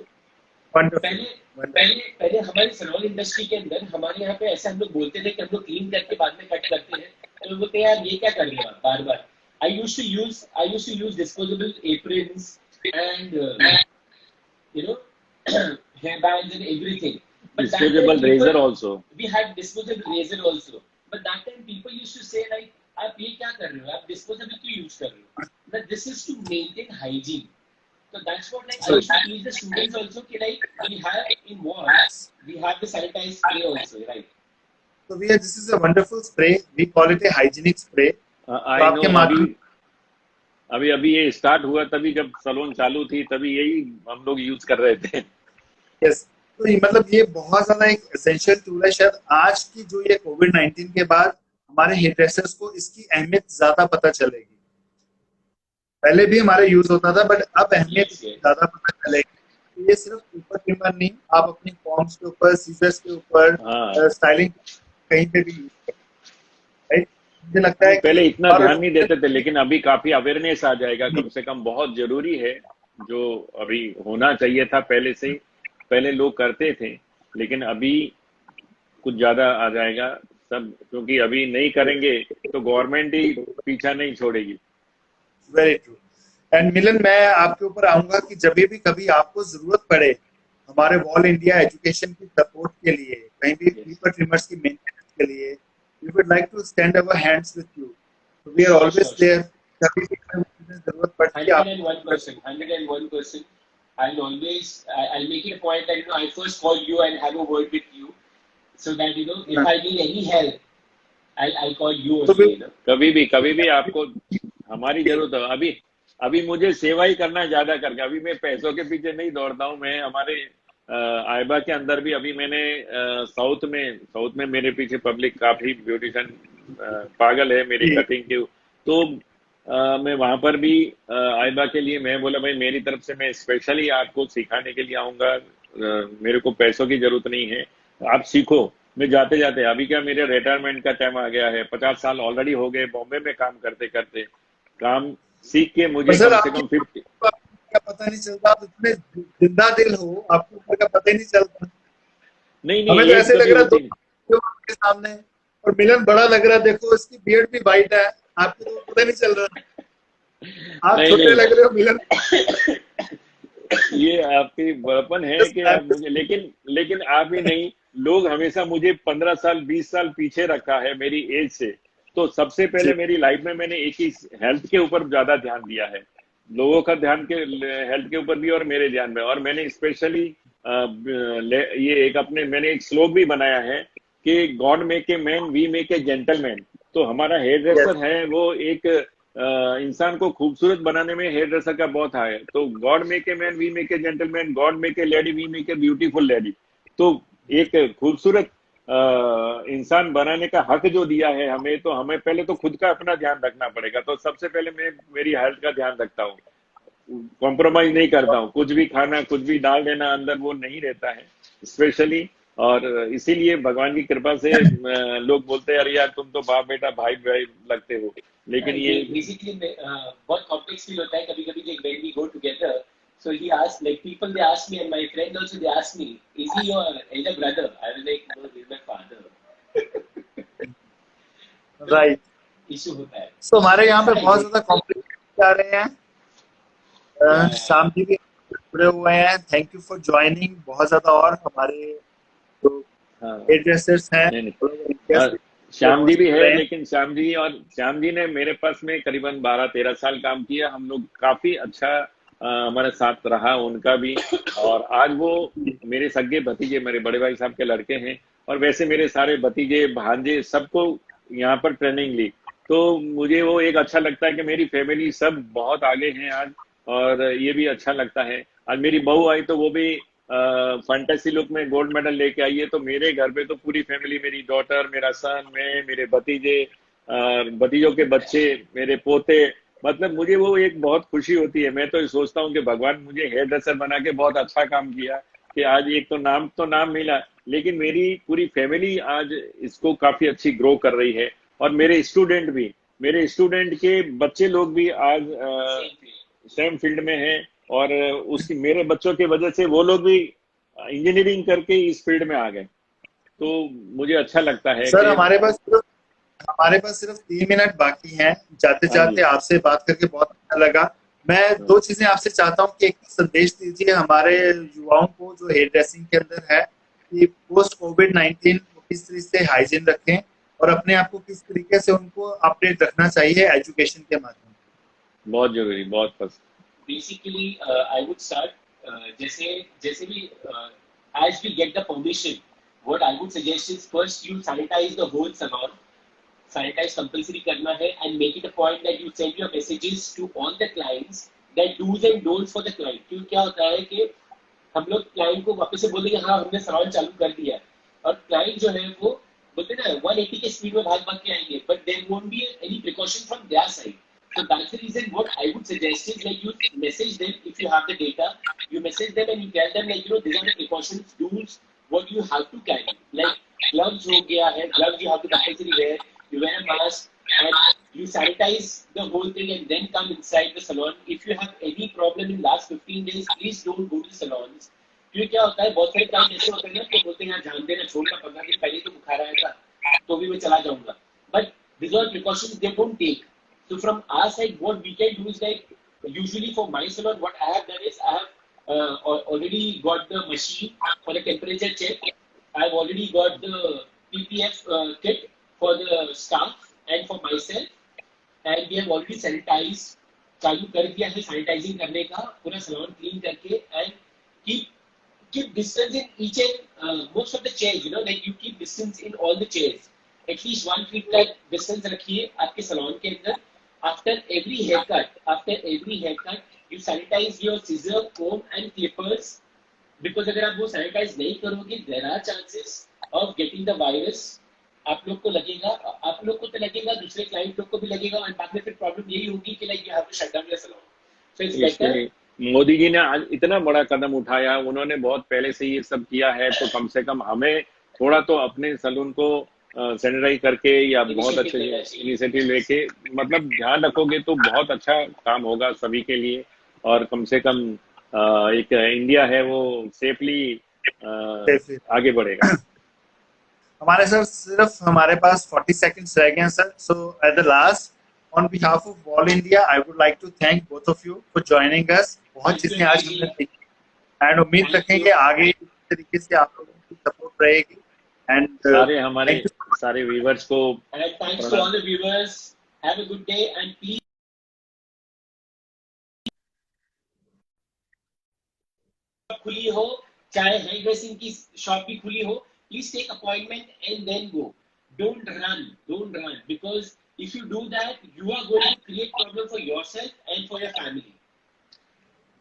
पहले हमारे सैलून इंडस्ट्री के अंदर हमारे यहाँ पे ऐसे हम लोग बोलते थे कि हम लोग क्लीन करके बाद में कट करते हैं, तो लोग बोलते हैं यार ये क्या कर रहे हो आप बार बार. I used to use disposable aprons and you know hair bands and everything. But disposable razor also. We had disposable razor also. But that time people used to say like, आप ये क्या कर रहे हो, आप disposable क्यों use कर रहे हो? But this is to maintain hygiene. So that's what like I used to teach the students also कि like we have in walls we have the sanitized spray also, right? So this is a wonderful spray. We call it a hygienic spray. I know. अभी ये start हुआ तभी जब salon चालू थी तभी यही हम लोग यूज कर रहे थे. यस, तो मतलब ये बहुत ज्यादा एक एसेंशियल टूल है. शायद आज की जो ये कोविड-19 के बाद हमारे हेयर ड्रेसर्स को इसकी अहमियत ज्यादा पता चलेगी. पहले भी हमारे यूज होता था बट अब अहमियत ज्यादा पता चलेगी. ये सिर्फ ऊपर ट्रिमर नहीं, आप अपनी कॉम्स के ऊपर, सीजर्स के ऊपर, स्टाइलिंग कहीं पे भी यूज कर. राइट, मुझे लगता है पहले इतना ध्यान नहीं देते थे लेकिन अभी काफी अवेयरनेस आ जाएगा. कम से कम बहुत जरूरी है, जो अभी होना चाहिए था पहले से ही. पहले लोग करते थे लेकिन अभी कुछ ज्यादा आ जाएगा सब, क्योंकि अभी नहीं करेंगे तो गवर्नमेंट ही पीछा नहीं छोड़ेगी. Very true. एंड मिलन, मैं आपके ऊपर आऊंगा कि जब भी कभी आपको जरूरत पड़े हमारे वॉल इंडिया एजुकेशन की सपोर्ट के लिए, कहीं भी क्लिपर ट्रिमर्स की मेंटेनेंस के लिए, we would like to stand our hands with you. So we are always there. कभी भी जरूरत पड़ती है 101%. I'll make it a point that, you know, I first call you and have a word with you, so that, you know, if I need any help, I'll call you also, you know. कभी भी आपको हमारी जरूरत है. अभी मुझे सेवा ही करना ज्यादा करके, अभी मैं पैसों के पीछे नहीं दौड़ता हूँ. मैं हमारे आइबा के अंदर भी अभी मैंने साउथ में मेरे पीछे पब्लिक काफी ब्यूटिशियन पागल है मेरी कटिंग के, तो मैं वहां पर भी आइबा के लिए मैं बोला भाई मेरी तरफ से मैं स्पेशली आपको सिखाने के लिए आऊंगा. मेरे को पैसों की जरूरत नहीं है, आप सीखो. मैं जाते जाते अभी क्या मेरे रिटायरमेंट का टाइम आ गया है. 50 साल ऑलरेडी हो गए बॉम्बे में काम करते करते. काम सीख के मुझे कम से कम 50 का पता नहीं चलता. आप इतने जिंदा दिल हो, आपको ऊपर का पता ही नहीं चलता. नहीं हमें तो ऐसे लग रहा है आपके सामने, और मिलन बड़ा लग रहा है. देखो इसकी बियर्ड भी वाइट है, आपको तो पता नहीं चल रहा. आप छोटे लग रहे हो मिलन. ये आपकी बड़पन है कि आप मुझे, लेकिन आप ही नहीं, लोग हमेशा मुझे 15 साल 20 साल पीछे रखा है मेरी एज से. तो सबसे पहले मेरी लाइफ में मैंने एक ही हेल्थ के ऊपर ज्यादा ध्यान दिया है, लोगों का ध्यान के हेल्थ के ऊपर भी और मेरे ध्यान में. और मैंने स्पेशली मैंने एक श्लोक भी बनाया है कि God make a man, we make a gentleman. तो हमारा हेयर ड्रेसर है वो एक इंसान को खूबसूरत बनाने में हेयर ड्रेसर का बहुत है. तो God make a man, we make a gentleman, God make a lady, we make a beautiful lady. तो एक खूबसूरत इंसान बनाने का हक जो दिया है हमें, तो हमें पहले तो खुद का अपना ध्यान रखना पड़ेगा. तो सबसे पहले मैं मेरी हेल्थ का ध्यान रखता हूँ, कॉम्प्रोमाइज नहीं करता हूँ. कुछ भी खाना, कुछ भी डाल देना अंदर वो नहीं रहता है स्पेशली. और इसीलिए भगवान की कृपा से लोग बोलते हैं अरे यार तुम तो बाप बेटा भाई भाई लगते हो. लेकिन ये बेसिकली बहुत कॉम्प्लेक्स फील होता है कभी कभी कि when we go together. So he asked, like people they ask me, and my friend also they ask me, is he your elder brother? I was like, no, he's my father. Right. Issue होता है. So हमारे यहाँ पे बहुत ज्यादा complication आ रहे हैं. शाम जी भी जुड़े हुए हैं, थैंक यू फॉर ज्वाइनिंग। बहुत ज्यादा और हमारे जो हाँ हेयर ड्रेसर्स हैं नहीं नहीं इंडिया हाँ, से श्याम जी भी जुड़ है, रहे हैं। लेकिन श्याम जी ने मेरे पास में करीबन 12-13 साल काम किया। हम लोग काफी अच्छा हमारे साथ रहा उनका भी। और आज वो मेरे सगे भतीजे, मेरे बड़े भाई साहब के लड़के हैं। और वैसे मेरे सारे भतीजे भांजे सबको यहाँ पर ट्रेनिंग ली। तो मुझे वो एक अच्छा लगता है कि मेरी फैमिली सब बहुत आगे हैं आज। और ये भी अच्छा लगता है। आज मेरी बहू आई तो वो भी फैंटेसी लुक में गोल्ड मेडल लेके आई है। तो मेरे घर पे तो पूरी फैमिली, मेरी डॉटर, मेरा सन, मैं, मेरे भतीजे, भतीजों के बच्चे, मेरे पोते, मतलब मुझे वो एक बहुत खुशी होती है। मैं तो सोचता हूँ कि भगवान मुझे हेयर ड्रेसर बना के बहुत अच्छा काम किया कि आज एक तो नाम मिला, लेकिन मेरी पूरी फैमिली आज इसको काफी अच्छी ग्रो कर रही है। और मेरे स्टूडेंट के बच्चे लोग भी आज सेम फील्ड में हैं। और उसकी मेरे बच्चों की वजह से वो लोग भी इंजीनियरिंग करके इस फील्ड में आ गए। तो मुझे अच्छा लगता है सर कि हमारे पास सिर्फ 3 मिनट बाकी हैं। जाते हाँ जाते जी, आपसे बात करके बहुत अच्छा लगा। मैं हाँ, 2 चीजें आपसे चाहता हूँ कि एक संदेश दीजिए हमारे युवाओं को जो हेयर ड्रेसिंग के अंदर है कि पोस्ट कोविड-19 वो किस तरह से हाइजीन रखें और अपने आप को किस तरीके से उनको अपडेट रखना चाहिए एजुकेशन के माध्यम बहुत जरूरी, बहुत पसंद। Basically, I would start जैसे जैसे भी as we get the permission, what I would suggest is first you sanitize the whole salon. Sanitize compulsory करना है and make it a point that you send your messages to all the clients that do's and don'ts for the client. क्योंकि क्या होता है कि हम लोग client को वापस से बोल देंगे हाँ हमने सवाल चालू कर दिया है, और क्लाइंट जो है वो बोलते ना 180 के स्पीड में भाग भाग के आएंगे, but there won't be any precaution from there side. So that's the reason what I would suggest is like you message them if you have the data, you message them and you tell them like these are the precautions, rules, what you have to carry. Like gloves हो गया है, gloves you have to compulsory wear, you wear a mask and you sanitize the whole thing and then come inside the salon. If you have any problem in last 15 days, please don't go to salons. क्योंकि क्या होता है बहुत सारे client ऐसे होते हैं ना कि बोलते हैं यार जान देना छोड़ना, 15 दिन पहले तो बुखार आया था तो भी मैं चला जाऊंगा, but these are precautions they don't take. So from our side, what we can do is like usually for my salon, what I have done is I have already got the machine for the temperature check. I've already got the PPF kit for the staff and for myself, and we have already sanitized. चालू कर दिया है sanitising करने का, पूरा salon clean करके, and keep distance in each and most of the chairs. You know, like you keep distance in all the chairs. At least 1 feet का distance रखिए आपके salon के अंदर. After every haircut, you sanitize your scissor, comb and clippers. Because अगर आप वो sanitize नहीं करोगे, there are chances of getting the virus. आप लोग को तो लगेगा, दूसरे क्लाइंट लोग को भी लगेगा, और बाद में फिर प्रॉब्लम यही होगी कि like you have to shut down your salon. So it's इसके better. लिए मोदी जी ने आज इतना बड़ा कदम उठाया, उन्होंने बहुत पहले से ये सब किया है। तो कम से कम हमें थोड़ा तो अपने सलून को सैनिटाइज करके या बहुत अच्छे इनिशिएटिव लेके मतलब ध्यान रखोगे तो बहुत अच्छा काम होगा सभी के लिए। और कम से कम एक इंडिया है वो सेफली से। आगे बढ़ेगा। हमारे सर सिर्फ हमारे पास 40 सेकंड्स रह गए हैं sir. So at the last on behalf of all India I would like to thank both of you for joining us. बहुत चीजें आज हमने सीखी एंड उम्मीद रखेंगे आगे इस तरीके से आप लोगों की सपोर्ट रहेगी। एंड सारे हमारे सारे व्यूवर्स को And thanks to all the viewers. Have a good day and please खुली हो, चाहे हेयर ड्रेसिंग की शॉप भी खुली हो, please take appointment and then go. Don't run because if you do that you are going to create problem for yourself and for your family.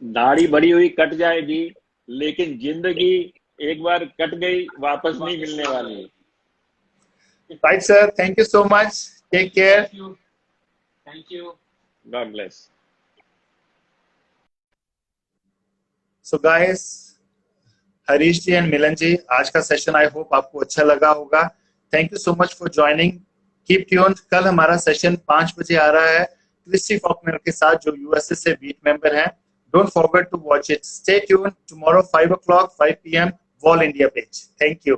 दाढ़ी बड़ी हुई कट जाएगी, लेकिन जिंदगी एक बार कट गई वापस नहीं मिलने वाली। Right sir, thank you so much, take care. Thank you. God bless. So guys, Harish ji and Milan ji, आज का सेशन आई होप आपको अच्छा लगा होगा। Thank you so much for joining. Keep tuned, कल हमारा सेशन 5 बजे आ रहा है क्रिस्टी फॉकनर के साथ जो यूएसए से बीट मेंबर हैं। Don't forget to watch it. Stay tuned, tomorrow 5 o'clock 5 PM wall India page. Thank you.